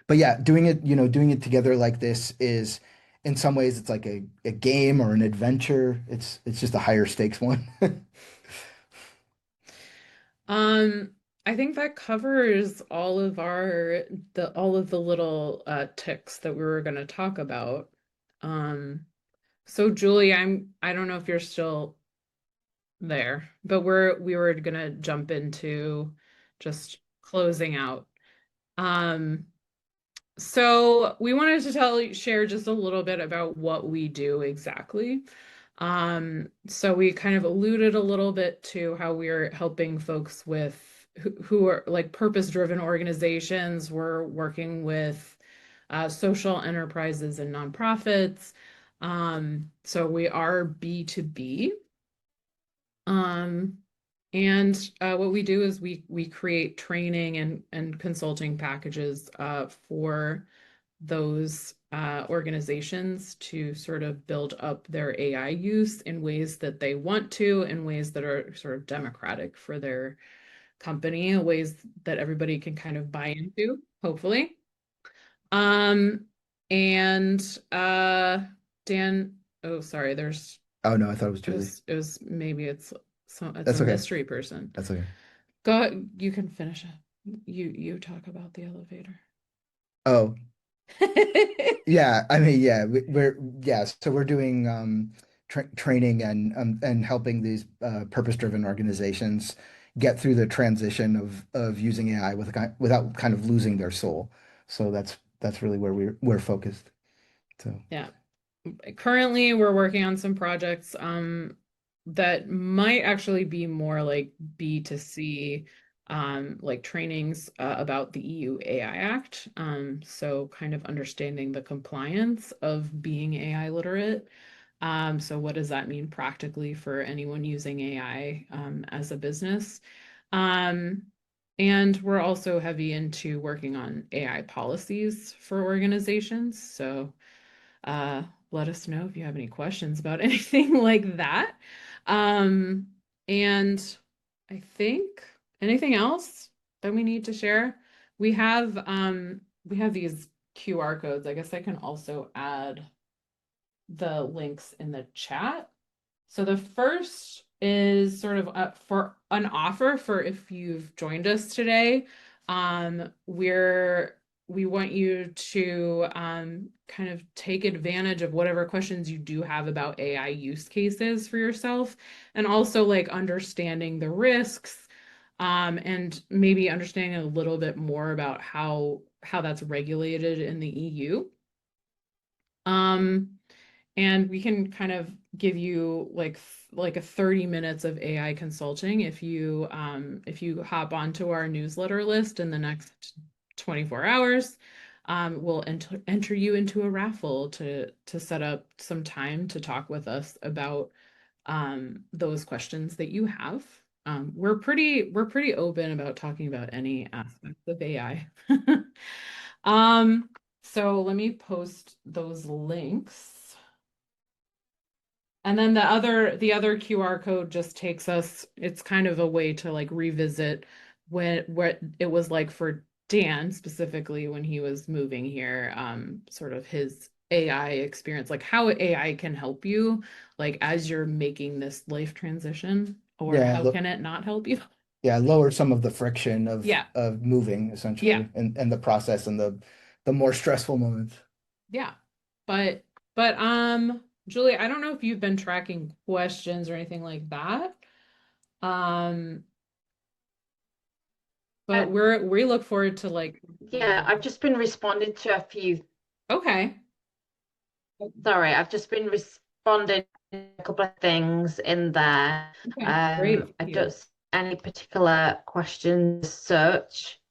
but yeah, doing it together like this is, in some ways, it's like a game or an adventure. It's just a higher stakes one. Um, I think that covers all of the little ticks that we were going to talk about. Um, so Julie, I don't know if you're still there, but we were going to jump into just closing out. Um, So we wanted to share just a little bit about what we do exactly. So we kind of alluded a little bit to how we're helping folks who are like purpose-driven organizations. We're working with social enterprises and nonprofits. So we are B2B. Um, and what we do is we create training and consulting packages for those organizations to sort of build up their AI use in ways that they want to, in ways that are sort of democratic for their company, ways that everybody can kind of buy into, hopefully. Um, and Dan, oh, sorry, Oh no, I thought it was Julie. it was maybe it's a That's okay. mystery person. That's okay. Go, you can finish it. You talk about the elevator. Oh, yeah. I mean, yeah, So we're doing training and helping these purpose-driven organizations get through the transition of using AI without kind of losing their soul. So that's really where we're focused. So Yeah. currently we're working on some projects that might actually be more like B2C, like trainings about the EU AI Act. So kind of understanding the compliance of being AI literate. So what does that mean practically for anyone using AI as a business? Um, and we're also heavy into working on AI policies for organizations. So uh, let us know if you have any questions about anything like that. Um, and I think anything else that we need to share? We have these QR codes. I guess I can also add the links in the chat. So the first is sort of for an offer for if you've joined us today. We want you to kind of take advantage of whatever questions you do have about AI use cases for yourself, and also like understanding the risks, and maybe understanding a little bit more about how that's regulated in the EU. Um, and we can kind of give you like a 30 minutes of AI consulting if you hop onto our newsletter list in the next 24 hours. We'll enter you into a raffle to set up some time to talk with us about those questions that you have. We're pretty open about talking about any aspects of AI. Um, so let me post those links. And then the other QR code just takes us, it's kind of a way to like revisit what it was like for Dan specifically when he was moving here, sort of his AI experience, like how AI can help you, like as you're making this life transition, or Yeah, how can it not help you? yeah, lower some of the friction Yeah, of moving yeah, essentially, and the process and the more stressful moments. yeah. But Julie, I don't know if you've been tracking questions or anything like that. Um, Uh, but we look forward to like yeah, I've just been responding to a few. okay. Sorry, I've just been responding to a couple of things in there. Okay, great. I Thank you. don't see any particular questions as such.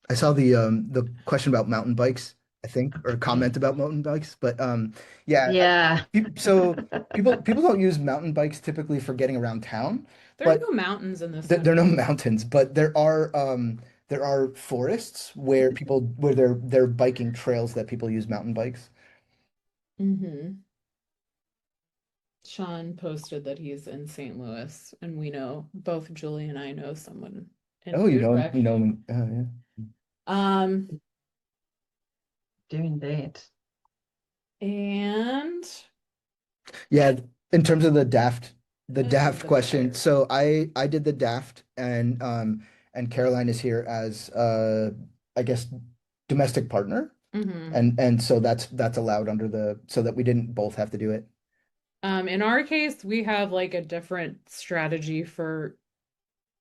I saw the question about mountain bikes, I think, or comment about mountain bikes, but yeah, Yeah. so people don't use mountain bikes typically for getting around town, There are but no mountains in this there are no country. mountains, but there are forests where they're biking trails that people use mountain bikes. Mm-hmm. Sean posted that he's in St. Louis, and we know both Julie and I know someone in Oh, food rec. you know him. Oh, yeah. Um, Do indeed. and Yeah, in terms of the this is DAFT the question. fire. So I did the DAFT, and Caroline is here as I guess domestic partner, Mm-hmm. and so that's allowed under the so that we didn't both have to do it. In our case, we have like a different strategy for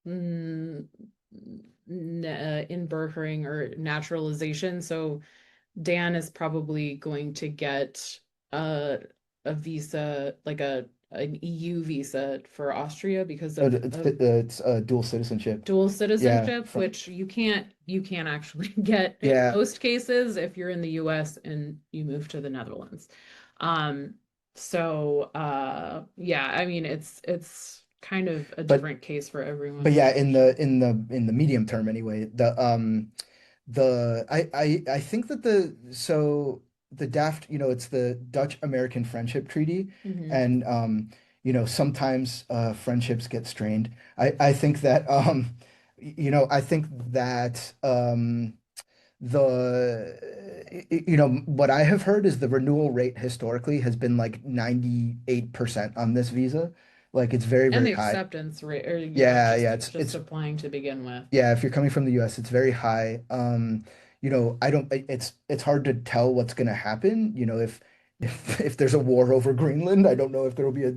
mm, inburgering or naturalization. So Dan is probably going to get a a visa, like an EU visa for Austria because of It's dual citizenship. dual Yeah, citizenship, from which you can't actually get in yeah, most cases if you're in the US and you move to the Netherlands. Um, yeah, I mean it's kind of a but different case for but everyone. yeah, in the medium term anyway, I think that the DAFT, it's the Dutch American Friendship Treaty, Hmm. and sometimes friendships get strained. I think that I think that what I have heard is the renewal rate historically has been like 98% on this visa. Like it's very, And very the high. acceptance rate, or Yeah, yeah, just applying to begin with. yeah, if you're coming from the US, it's very high. I don't it's hard to tell what's going to happen, if there's a war over Greenland, I don't know if there will be a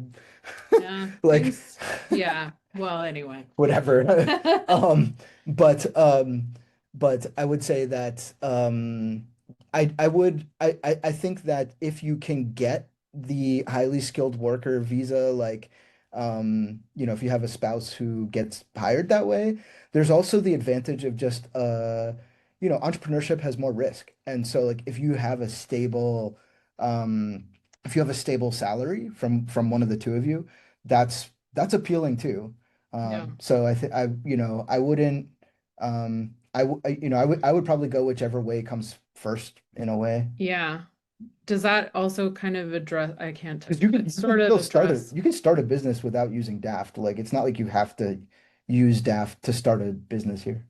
Yeah, like things. Yeah. Well, anyway. whatever. Um but I would say that I think that if you can get the highly skilled worker visa, like if you have a spouse who gets hired that way, there's also the advantage of just entrepreneurship has more risk. And so like um if you have a stable salary from one of the two of you, that's appealing too. Yeah. So I think I wouldn't I would probably go whichever way comes first in a way. Yeah. Does that also kind of address, I can't touch, Because you can but you can sort of still start address, a business without using DAFT. Like it's not like you have to use DAFT to start a business here.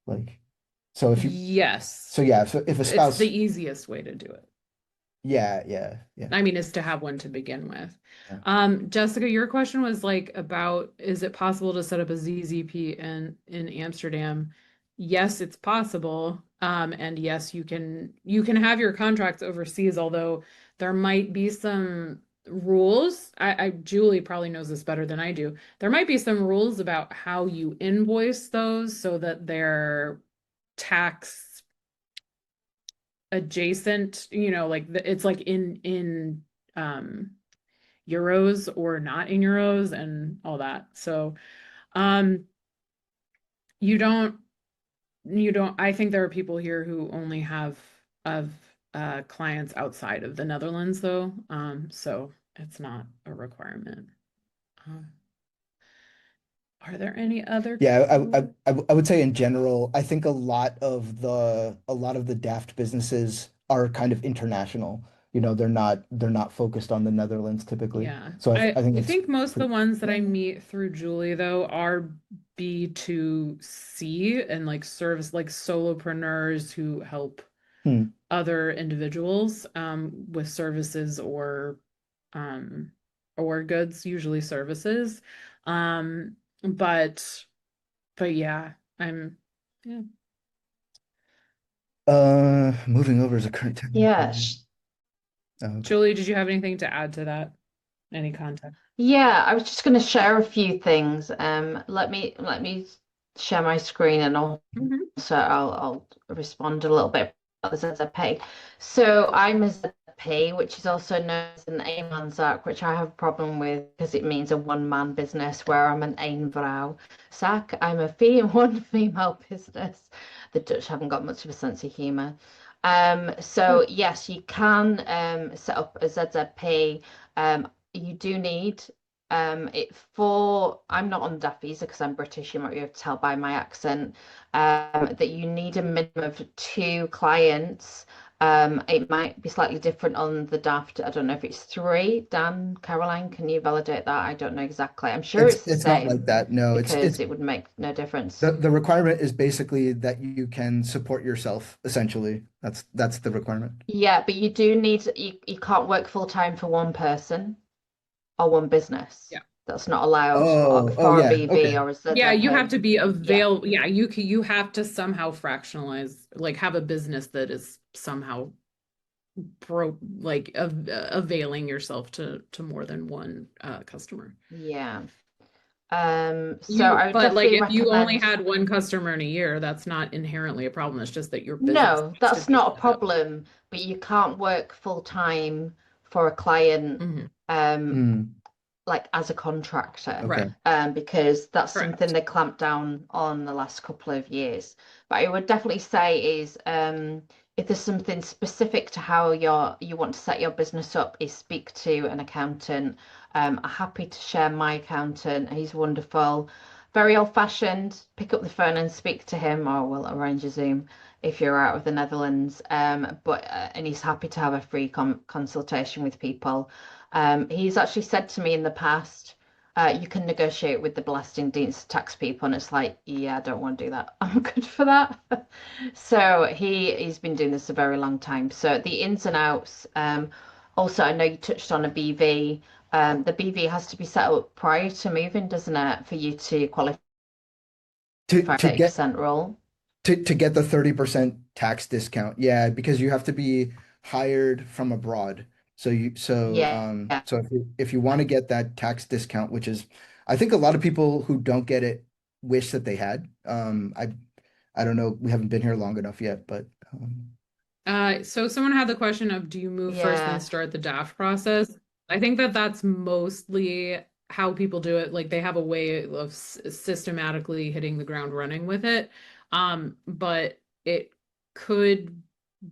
Like so if you yes, so yeah, so if a it's the spouse easiest way to do it. yeah. I mean, is to have one to begin with. Yeah. Jessica, your question was like about, is it possible to set up a ZZP in Amsterdam? Yes, it's possible. And yes, you can have your contracts overseas, although there might be some rules. Julie probably knows this better than I do. There might be some rules about how you invoice those so that they're tax adjacent, like it's like in um euros or not in euros and all that. So um you don't I think there are people here who only have of clients outside of the Netherlands though. So it's not a requirement. Um, are there any other Yeah, I would say in general, I think a lot of the DAFT businesses are kind of international. They're not focused on the Netherlands typically. Yeah. So I think I it's think most of the pretty ones that I yeah. meet through Julie though are B2C and like service like solopreneurs who help Hmm. other individuals with services um or goods, usually services. Um but yeah, yeah. Moving over as a current technical. Yeah, Okay. Julie, did you have anything to add to that? Any context? yeah. I was just going to share a few things. Let me share my screen, and Mhm. also I'll respond a little bit about the ZZP. So I'm a ZZP, which is also known as an eenmanszaak, which I have a problem with because it means a one-man business, where I'm an eenvrouwzaak. I'm a one female business. The Dutch haven't got much of a sense of humor. So yes, you can set up a ZZP. You do need it for, I'm not on DAFT visa because I'm British, you might be able to tell by my accent, that you need a minimum of two clients. It might be slightly different on the DAFT. I don't know if it's three. Dan, Caroline, can you validate that? I don't know exactly. I'm sure It's it's the it's not like same that. No, it's because it would make no difference. the requirement is basically that you can support yourself, essentially. That's the requirement. Yeah, but you do need, you can't work full time for one person or one business. Yeah. That's not allowed Oh for a yeah. BV Okay. or a Yeah, you have ZZP. to be Yeah. yeah, you have to somehow fractionalize, like have a business that is somehow availing yourself to more than one customer. Yeah. So You I would but like definitely if you only recommend. had one customer in a year, that's not inherently a problem. It's just that your business No, needs to that's be not a set up. problem, but you can't work full time for a client Mhm. um Hmm. like as a contractor, Right. Okay. because that's something Correct. they clamped down on the last couple of years. But I would definitely say is if there's something specific to how you want to set your business up, is speak to an accountant. I'm happy to share my accountant. He's wonderful, very old-fashioned. Pick up the phone and speak to him, or we'll arrange a Zoom if you're out of the Netherlands. But and he's happy to have a free consultation with people. He's actually said to me in the past, you can negotiate with the blasting Dean's tax people, and it's like, yeah, I don't want to do that. I'm good for that. So he's been doing this a very long time. So the ins and outs. Also, I know you touched on a BV. The BV has to be set up prior to moving, doesn't it, for you to qualify To for to get 30% rule? to get the 30% tax discount. Yeah, because you have to be hired from abroad. So you so Yeah. um so if you want to get that tax discount, which is I think a lot of people who don't get it wish that they had. I don't know, we haven't been here long enough yet, but So someone had the question of, do you move first, then Yeah, start the DAFT process? I think that that's mostly how people do it. Like they have a way of systematically hitting the ground running with it. But it could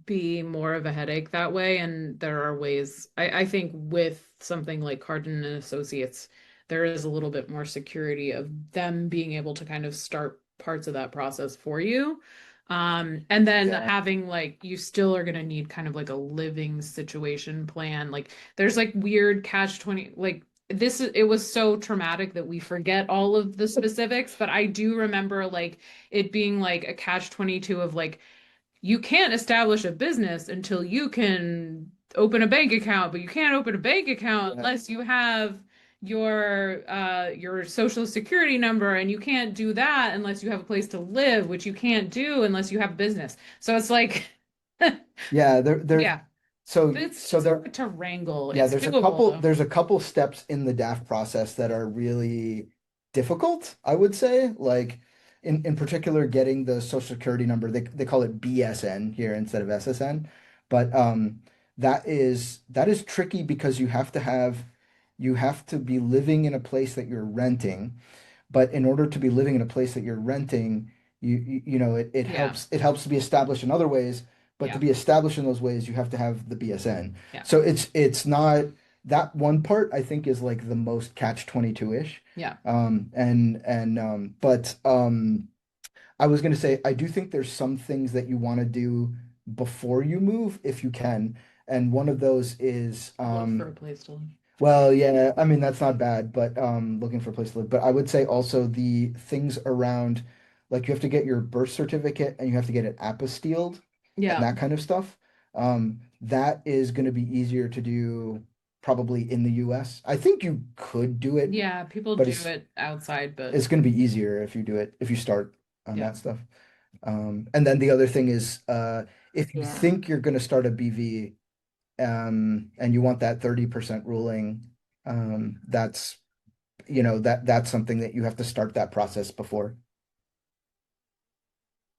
be more of a headache that way. And there are ways, I think with something like Carden and Associates, there is a little bit more security of them being able to kind of start parts of that process for you. And then Yeah. having like you still are gonna need kind of like a living situation plan. Like there's like weird catch 20 like it was so traumatic that we forget all of the specifics, but I do remember like it being like a catch 22 of like you can't establish a business until you can open a bank account, but you can't open a bank account Yeah. unless you have your social security number, and you can't do that unless you have a place to live, which you can't do unless you have business. So it's like Yeah, there yeah, so it's there hard to wrangle. yeah, It's doable though. there's a couple steps in the DAF process that are really difficult, I would say. Like in particular getting the social security number. They call it BSN here instead of SSN. But that is tricky because you have to be living in a place that you're renting. But in order to be living in a place that you're renting, you know, Yeah, it helps to be established in other ways, but to yeah, be established in those ways, you have to have the BSN. yeah, So it's not that one part I think is like the most catch 22-ish. yeah. But I was gonna say I do think there's some things that you want to do before you move if you can. And one of those is Look for a place to live. well, yeah, I mean that's not bad, but looking for a place to live. But I would say also the things around, like you have to get your birth certificate and you have to get it apostilled and Yeah, that kind of stuff. That is going to be easier to do probably in the US. I think you could do it, yeah. People but do it outside, but it's going to be easier if you do it if you start on yeah. that stuff. And then the other thing is if you yeah, think you're going to start a BV and you want that 30% ruling, that's that's something that you have to start that process before.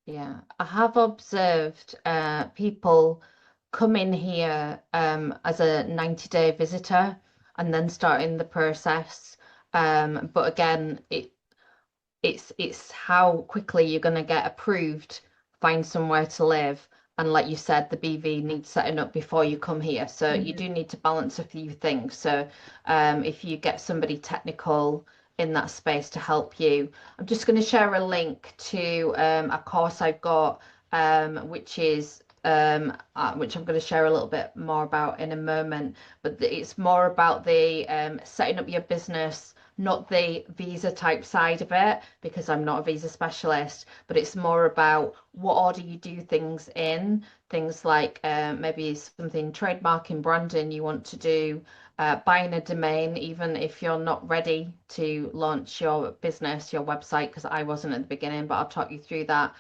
yeah. I have observed people come in here as a 90-day visitor and then starting the process. But again, it's how quickly you're going to get approved, find somewhere to live, and like you said, the BV needs setting up before you come here. So you Mhm. do need to balance a few things. So if you get somebody technical in that space to help you, I'm just going to share a link to a course I've got, which I'm going to share a little bit more about in a moment. But it's more about the setting up your business, not the visa type side of it, because I'm not a visa specialist, but it's more about what order you do things in, things like maybe something trademarking, branding you want to do, buying a domain, even if you're not ready to launch your business, your website, because I wasn't at the beginning, but I'll talk you through that.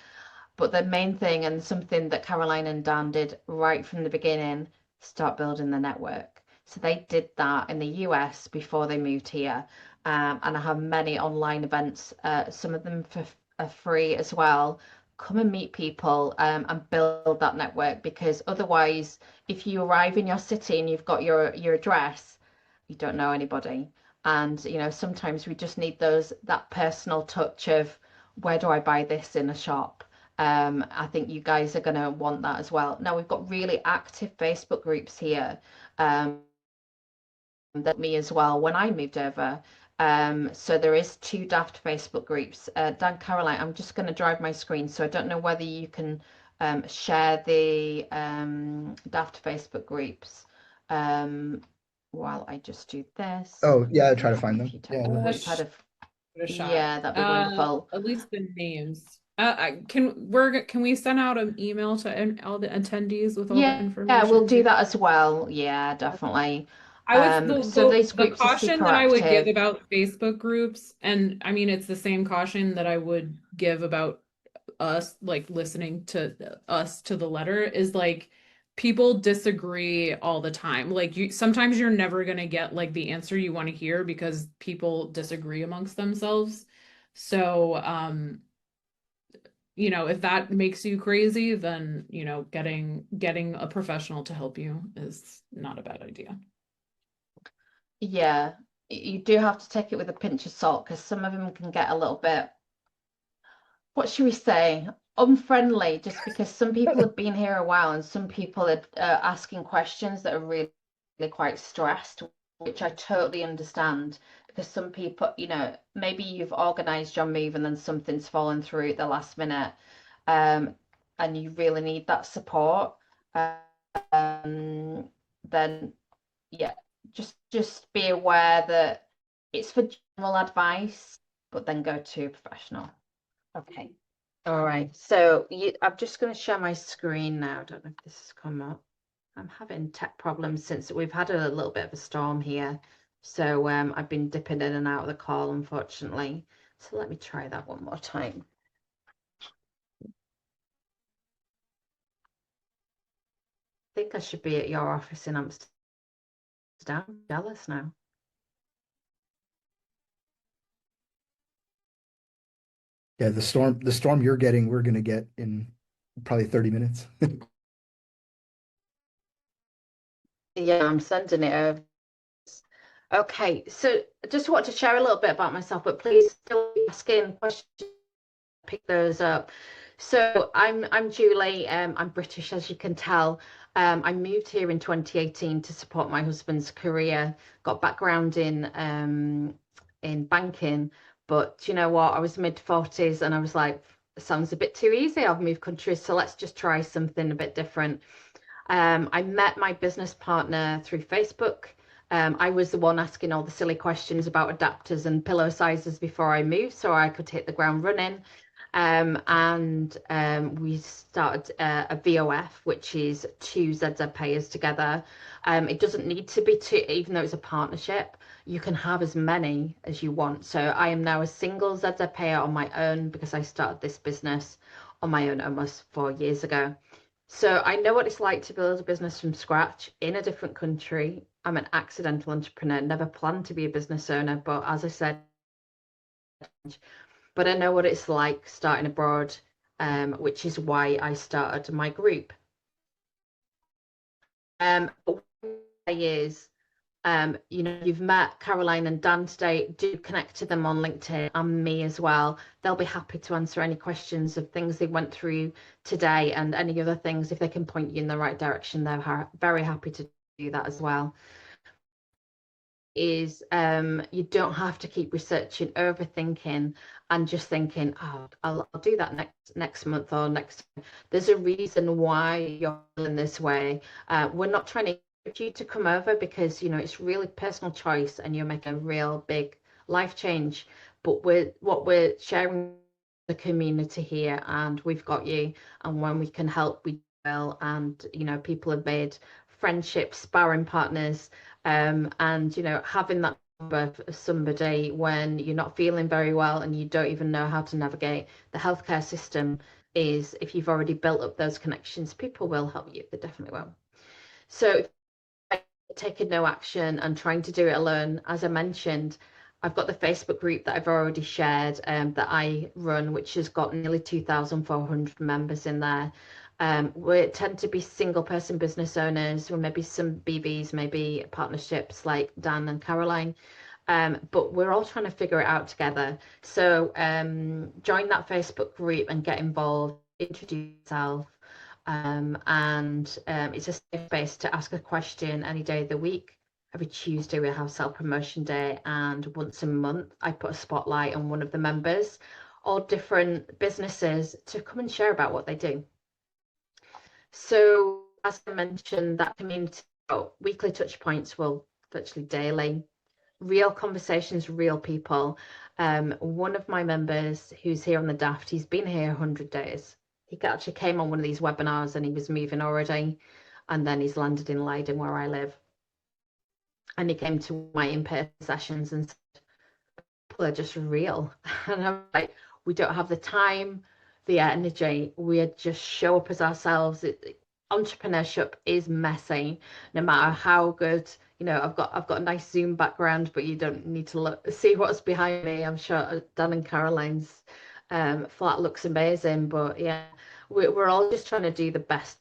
But the main thing, and something that Caroline and Dan did right from the beginning, start building the network. So they did that in the US before they moved here. And I have many online events, some of them for free as well. Come and meet people and build that network, because otherwise, if you arrive in your city and you've got your address, you don't know anybody. And sometimes we just need that personal touch of, where do I buy this in a shop? I think you guys are going to want that as well. Now we've got really active Facebook groups here. That me as well when I moved over. So there is two DAFT Facebook groups. Dan, Caroline, I'm just going to drive my screen, so I don't know whether you can share the DAFT Facebook groups while I just do this. Oh, yeah, I try I'm to having find a them. few Yeah, technical. no We've worries. had Give it a shot. yeah, that'd be wonderful. At least the names. Can we send out an email to all the attendees with all the Yeah, we'll information do too? that as well. Yeah, definitely. I would So these the groups are caution super that I would give active. about Facebook groups, and I mean it's the same caution that I would give about us, like listening to us to the letter, is like people disagree all the time. Like you sometimes you're never gonna get like the answer you want to hear because people disagree amongst themselves. So if that makes you crazy, then, getting a professional to help you is not a bad idea. Yeah, you do have to take it with a pinch of salt because some of them can get a little bit, what should we say, unfriendly, just because some people have been here a while and some people are asking questions that are really, really quite stressed, which I totally understand because some people, maybe you've organized your move and then something's fallen through at the last minute, and you really need that support. Then yeah, just be aware that it's for general advice, but then go to a professional. Okay. All right. So I'm just going to share my screen now. I don't know if this has come up. I'm having tech problems since we've had a little bit of a storm here. So I've been dipping in and out of the call, unfortunately. So let me try that one more time. I think I should be at your office in Amsterdam. I'm jealous now. Yeah, the storm you're getting, we're gonna get in probably 30 minutes. Yeah, I'm sending it over. Okay, so I just want to share a little bit about myself, but please still asking questions, pick those up. So I'm Julie. I'm British, as you can tell. I moved here in 2018 to support my husband's career. Got background in banking, but you know what? I was mid-40s and I was like, sounds a bit too easy. I've moved countries, so let's just try something a bit different. I met my business partner through Facebook. I was the one asking all the silly questions about adapters and pillow sizes before I moved, so I could hit the ground running. We started a VOF, which is two ZZ payers together. It doesn't need to be two, even though it's a partnership. You can have as many as you want. So I am now a single ZZ payer on my own because I started this business on my own almost 4 years ago. So I know what it's like to build a business from scratch in a different country. I'm an accidental entrepreneur, never planned to be a business owner, but as I said, but I know what it's like starting abroad, which is why I started my group. Years, you've met Caroline and Dan today. Do connect to them on LinkedIn and me as well. They'll be happy to answer any questions of things they went through today and any other things. If they can point you in the right direction, they're very happy to do that as well. You don't have to keep researching, overthinking, and just thinking, oh, I'll do that next month or next. There's a reason why you're feeling this way. We're not trying to get you to come over because it's really personal choice and you're making a real big life change. But we're sharing the community here, and we've got you. And when we can help, we will. And people have made friendships, sparring partners. And having that number of somebody when you're not feeling very well and you don't even know how to navigate the healthcare system is, if you've already built up those connections, people will help you. They definitely will. So taking no action and trying to do it alone, as I mentioned, I've got the Facebook group that I've already shared that I run, which has got nearly 2,400 members in there. We tend to be single person business owners, or maybe some BVs, maybe partnerships like Dan and Caroline. But we're all trying to figure it out together. So join that Facebook group and get involved, introduce yourself. It's a safe space to ask a question any day of the week. Every Tuesday we have self-promotion day, and once a month I put a spotlight on one of the members or different businesses to come and share about what they do. So as I mentioned, that community weekly touch points, will virtually daily, real conversations, real people. One of my members who's here on the DAFT, he's been here 100 days. He actually came on one of these webinars and he was moving already. And then he's landed in Leiden where I live. And he came to my in-person sessions and said, people are just real. And I'm like, we don't have the time, the energy. We just show up as ourselves. Entrepreneurship is messy, no matter how good. I've got a nice Zoom background, but you don't need to see what's behind me. I'm sure Dan and Caroline's flat looks amazing, but yeah, we're all just trying to do the best,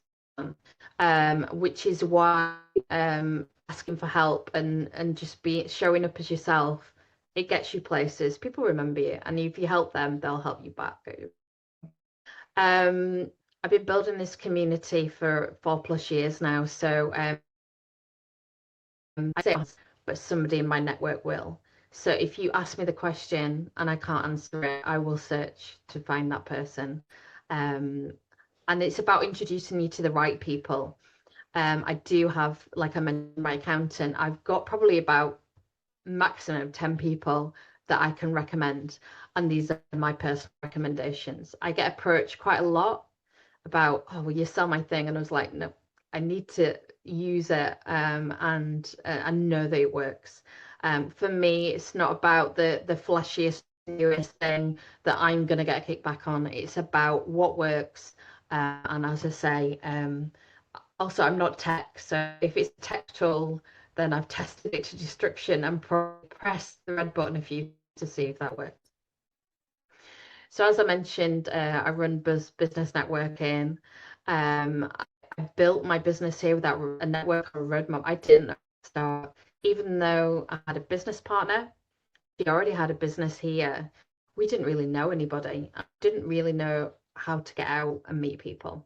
which is why asking for help and just be showing up as yourself, it gets you places. People remember you, and if you help them, they'll help you back. I've been building this community for 4+ years now, so I say, but somebody in my network will. So if you ask me the question and I can't answer it, I will search to find that person. And it's about introducing you to the right people. I do have, like I mentioned, my accountant. I've got probably about maximum 10 people that I can recommend, and these are my personal recommendations. I get approached quite a lot about, oh, will you sell my thing? And I was like, no, I need to use it and know that it works. For me, it's not about the flashiest, newest thing that I'm going to get a kickback on. It's about what works. And as I say, also, I'm not tech. So if it's a tech tool, then I've tested it to destruction and press the red button a few to see if that works. So as I mentioned, I run business networking. I built my business here without a network or a roadmap. I didn't start, even though I had a business partner. She already had a business here. We didn't really know anybody. I didn't really know how to get out and meet people.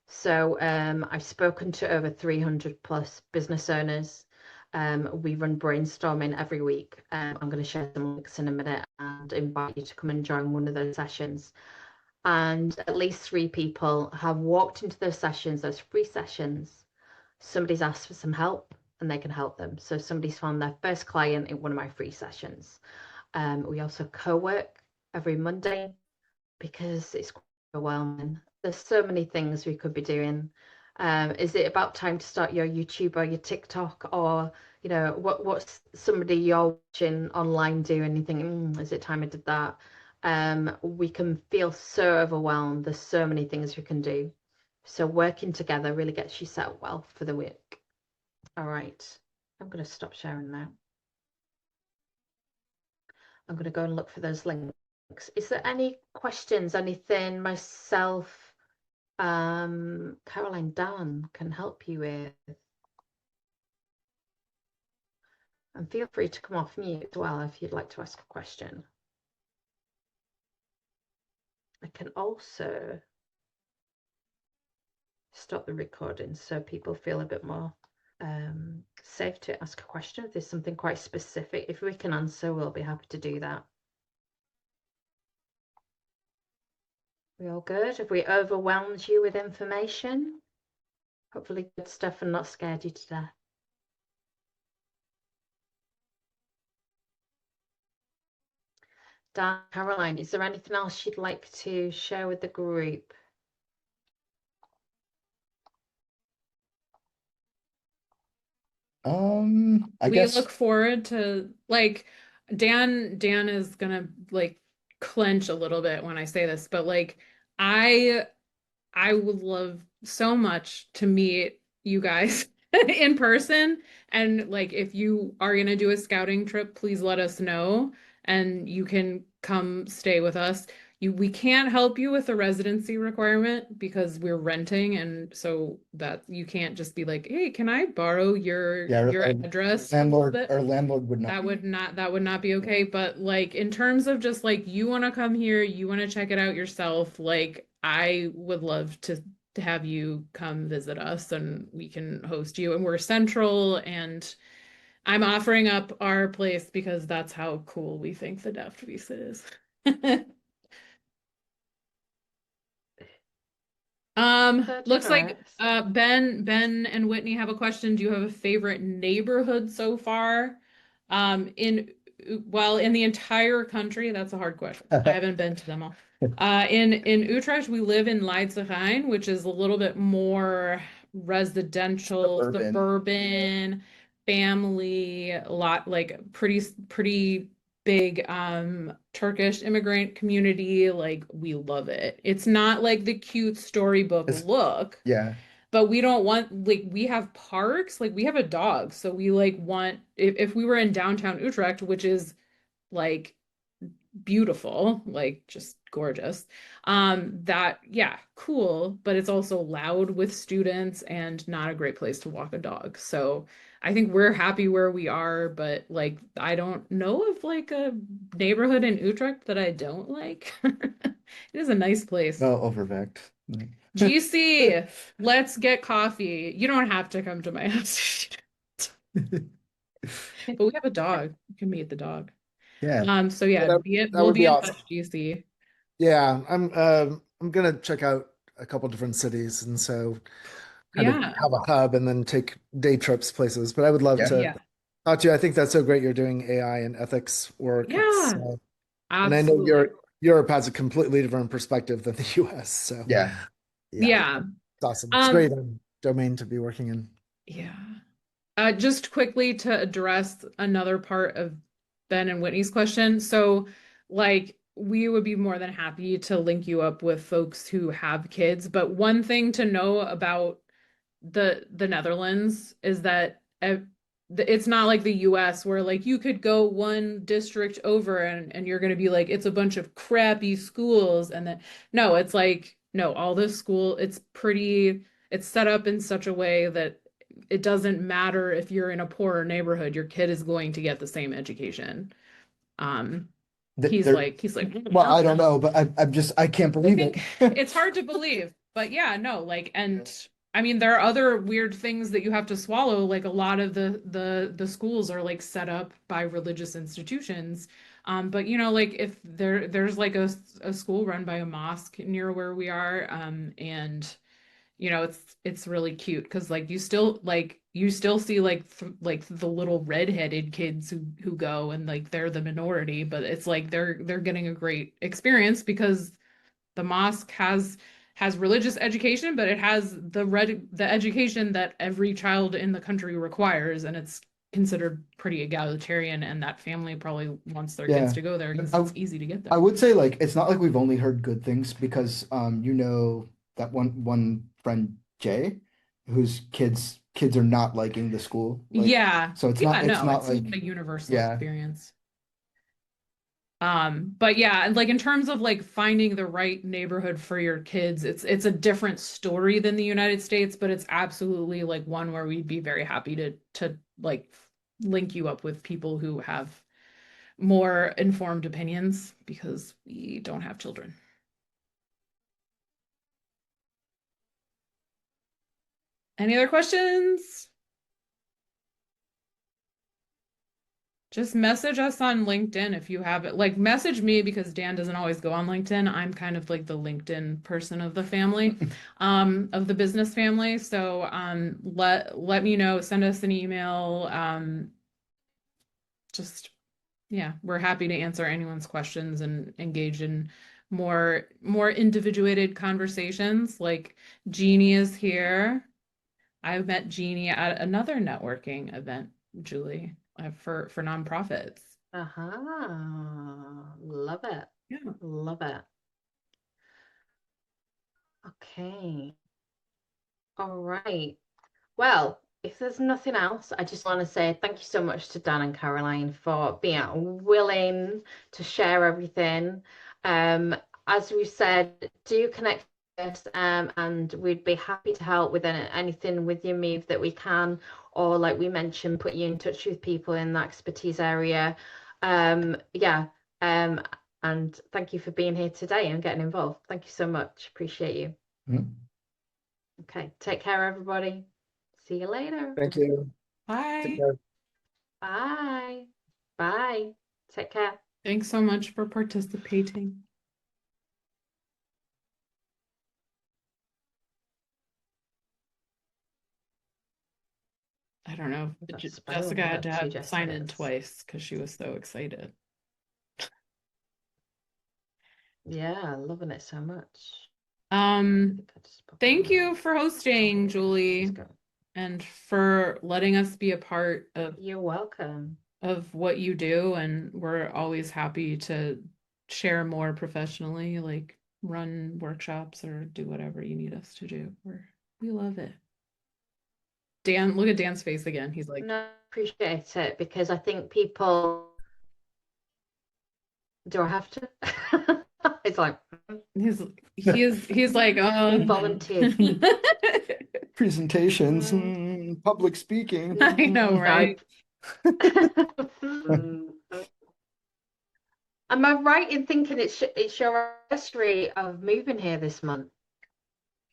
So I've spoken to over 300+ business owners. We run brainstorming every week. I'm going to share some links in a minute and invite you to come and join one of those sessions. And at least 3 people have walked into those sessions, those free sessions. Somebody's asked for some help and they can help them. So somebody's found their first client in one of my free sessions. We also co-work every Monday because it's overwhelming. There's so many things we could be doing. Is it about time to start your YouTube or your TikTok, or what's somebody you're watching online do and you think, is it time I did that? We can feel so overwhelmed. There's so many things we can do. So working together really gets you set up well for the week. All right, I'm going to stop sharing now. I'm going to go and look for those links. Is there any questions, anything myself, Caroline, Dan can help you with? And feel free to come off mute as well if you'd like to ask a question. I can also stop the recording so people feel a bit more safe to ask a question. If there's something quite specific, if we can answer, we'll be happy to do that. We all good? Have we overwhelmed you with information? Hopefully good stuff and not scared you to death. Dan, Caroline, is there anything else you'd like to share with the group? I We guess look forward to, like, Dan is gonna like clench a little bit when I say this, but like I would love so much to meet you guys in person. And like, if you are going to do a scouting trip, please let us know and you can come stay with us. We can't help you with the residency requirement because we're renting. And so that you can't just be like, hey, can I borrow your address a little bit? our landlord would not. That would not be okay. But like, in terms of just like, you want to come here, you want to check it out yourself, like I would love to have you come visit us and we can host you. And we're central, and I'm offering up our place because that's how cool we think the DAFT visa is. Looks like Ben and Whitney have a question. Do you have a favorite neighborhood so far? In the entire country, that's a hard question. I haven't been to them all. In Utrecht, we live in Leidse which is a little bit more residential, suburban, family, a lot, like pretty big Turkish immigrant community. Like, we love it. It's not like the cute storybook look. Yeah. But we don't want, like, we have parks, like we have a dog. So we like want, if we were in downtown Utrecht, which is like beautiful, like just gorgeous. That, yeah, cool, but it's also loud with students and not a great place to walk a dog. So I think we're happy where we are, but like I don't know of like a neighborhood in Utrecht that I don't like. It is a nice place. Oh, Overvecht. GC, let's get coffee. You don't have to come to my house. But we have a dog. You can meet the dog. Yeah. So yeah, That, that we'll would be be in awesome. touch, GC. Yeah, I'm gonna check out a couple different cities, and so kind of Yeah. have a hub and then take day trips places. But I would love Yeah. to Yeah. talk to you. I think that's so great. You're doing AI and ethics work. Yeah, And I know absolutely. Europe has a completely different perspective than the US. So Yeah. yeah, Yeah. it's awesome. It's a great Um, domain to be working in. yeah. Just quickly to address another part of Ben and Whitney's question. So, like, we would be more than happy to link you up with folks who have kids. But one thing to know about the Netherlands is that it's not like the US where like you could go one district over and you're going to be like it's a bunch of crappy schools and then no, it's like no, all this school it's set up in such a way that it doesn't matter if you're in a poorer neighborhood, your kid is going to get the same education. Um he's There, like he's like well, I don't know, but I can't I believe think it. it's hard to believe, but yeah, no, like, and I mean, there are other weird things that you have to swallow. Like a lot of the schools are like set up by religious institutions. But you know, like if there's like a school run by a mosque near where we are, and you know, it's really cute because like you still see like the little redheaded kids who go and like they're the minority, but it's like they're getting a great experience because the mosque has religious education, but it has the education that every child in the country requires, and it's considered pretty egalitarian, and that family probably wants their kids Yeah. to go there because I, it's easy to get I there. would say like it's not like we've only heard good things because you know that one friend Jay whose kids are not liking the school. Like Yeah. so Yeah, it's no, not it's like a universal yeah. experience. But yeah, and like in terms of like finding the right neighborhood for your kids, it's a different story than the United States, but it's absolutely like one where we'd be very happy to like link you up with people who have more informed opinions because we don't have children. Any other questions? Just message us on LinkedIn if you have it. Like message me because Dan doesn't always go on LinkedIn. I'm kind of like the LinkedIn person of the family, of the business family. So let me know, send us an email. Just yeah, we're happy to answer anyone's questions and engage in more individuated conversations. Like Jeannie is here. I've met Jeannie at another networking event, Julie, for nonprofits. Love it. Yeah. Love it. Okay. All right. Well, if there's nothing else, I just want to say thank you so much to Dan and Caroline for being willing to share everything. As we said, do connect with us, and we'd be happy to help with anything with your move that we can, or like we mentioned, put you in touch with people in that expertise area. Yeah. And thank you for being here today and getting involved. Thank you so much. Appreciate you. Mhm. Okay, take care, everybody. See you later. Thank you. Take Bye. care. Bye. Bye. Take care. Thanks so much for participating. I don't know. That's Jessica spoiling had about to two have sign in Jessicas. twice because she was so excited. Yeah, loving it so much. Thank you for hosting, Julie, and for letting us be a part You're welcome. of what you do. And we're always happy to share more professionally, like run workshops or do whatever you need us to do. We love it. Dan, look at Dan's face again. He's like, No, I appreciate it because I think people Do I have to? It's like He's like, oh he no. volunteered. Presentations, public speaking. I know, right? Am I right in thinking it's your anniversary of moving here this month?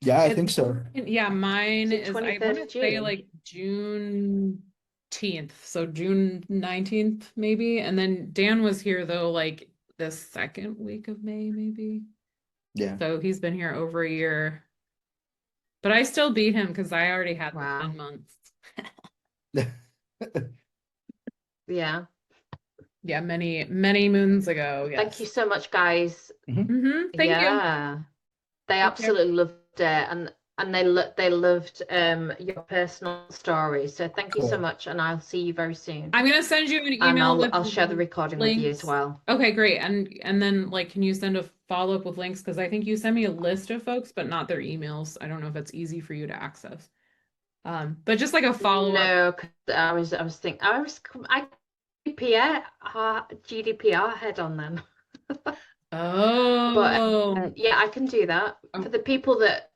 Yeah, I think so. Yeah, mine Is it is, I 23rd want of to say June? like June 10th, so June 19th maybe. And then Dan was here though, like the second week of May maybe. Yeah. So he's been here over a year. But I still beat him because I already had the Wow. 10 months. Yeah. Yeah, many, many moons ago. Thank you Yes. so much, guys. Thank you. Yeah. They absolutely loved it, and they loved your personal stories. So thank you so Cool. much, and I'll see you very soon. I'm gonna send you an And email with I'll share the recording with you as links. well. Okay, great. And then like, can you send a follow-up with links? Because I think you sent me a list of folks, but not their emails. I don't know if it's easy for you to access. But just like a follow-up. No, 'cause I was thinking I GDPR head on them. Oh, But yeah, I can do that Oh. for the people that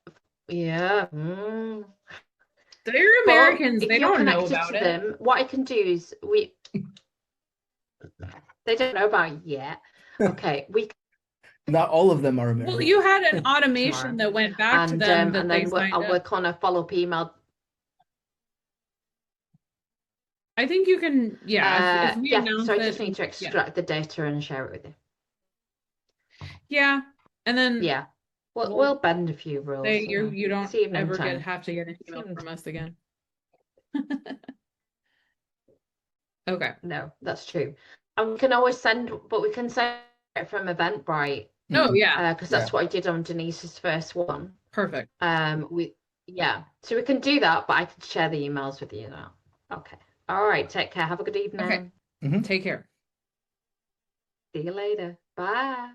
they're But Americans. if They you're don't know connected about to it. them, what I can do is they don't know about it yet. Okay, we Not all of them are Well, American. you had an automation tomorrow. that went back to them that and they then signed I'll up. work on a follow-up email. I think you can, yeah, if we Yeah, announce so I it, just need to yeah. extract the data and share it with you. Yeah, and then Yeah, we'll bend a few rules. you don't See evening ever time. have to get an email from us again. Okay. No, that's true. And we can always send, but we can send it from Eventbrite. Oh yeah. Because that's what I did on Denise's first one. Perfect. So we can do that, but I can share the emails with you now. Okay. All right. Take care. Have a good evening. Okay. Take care. See you later. Bye.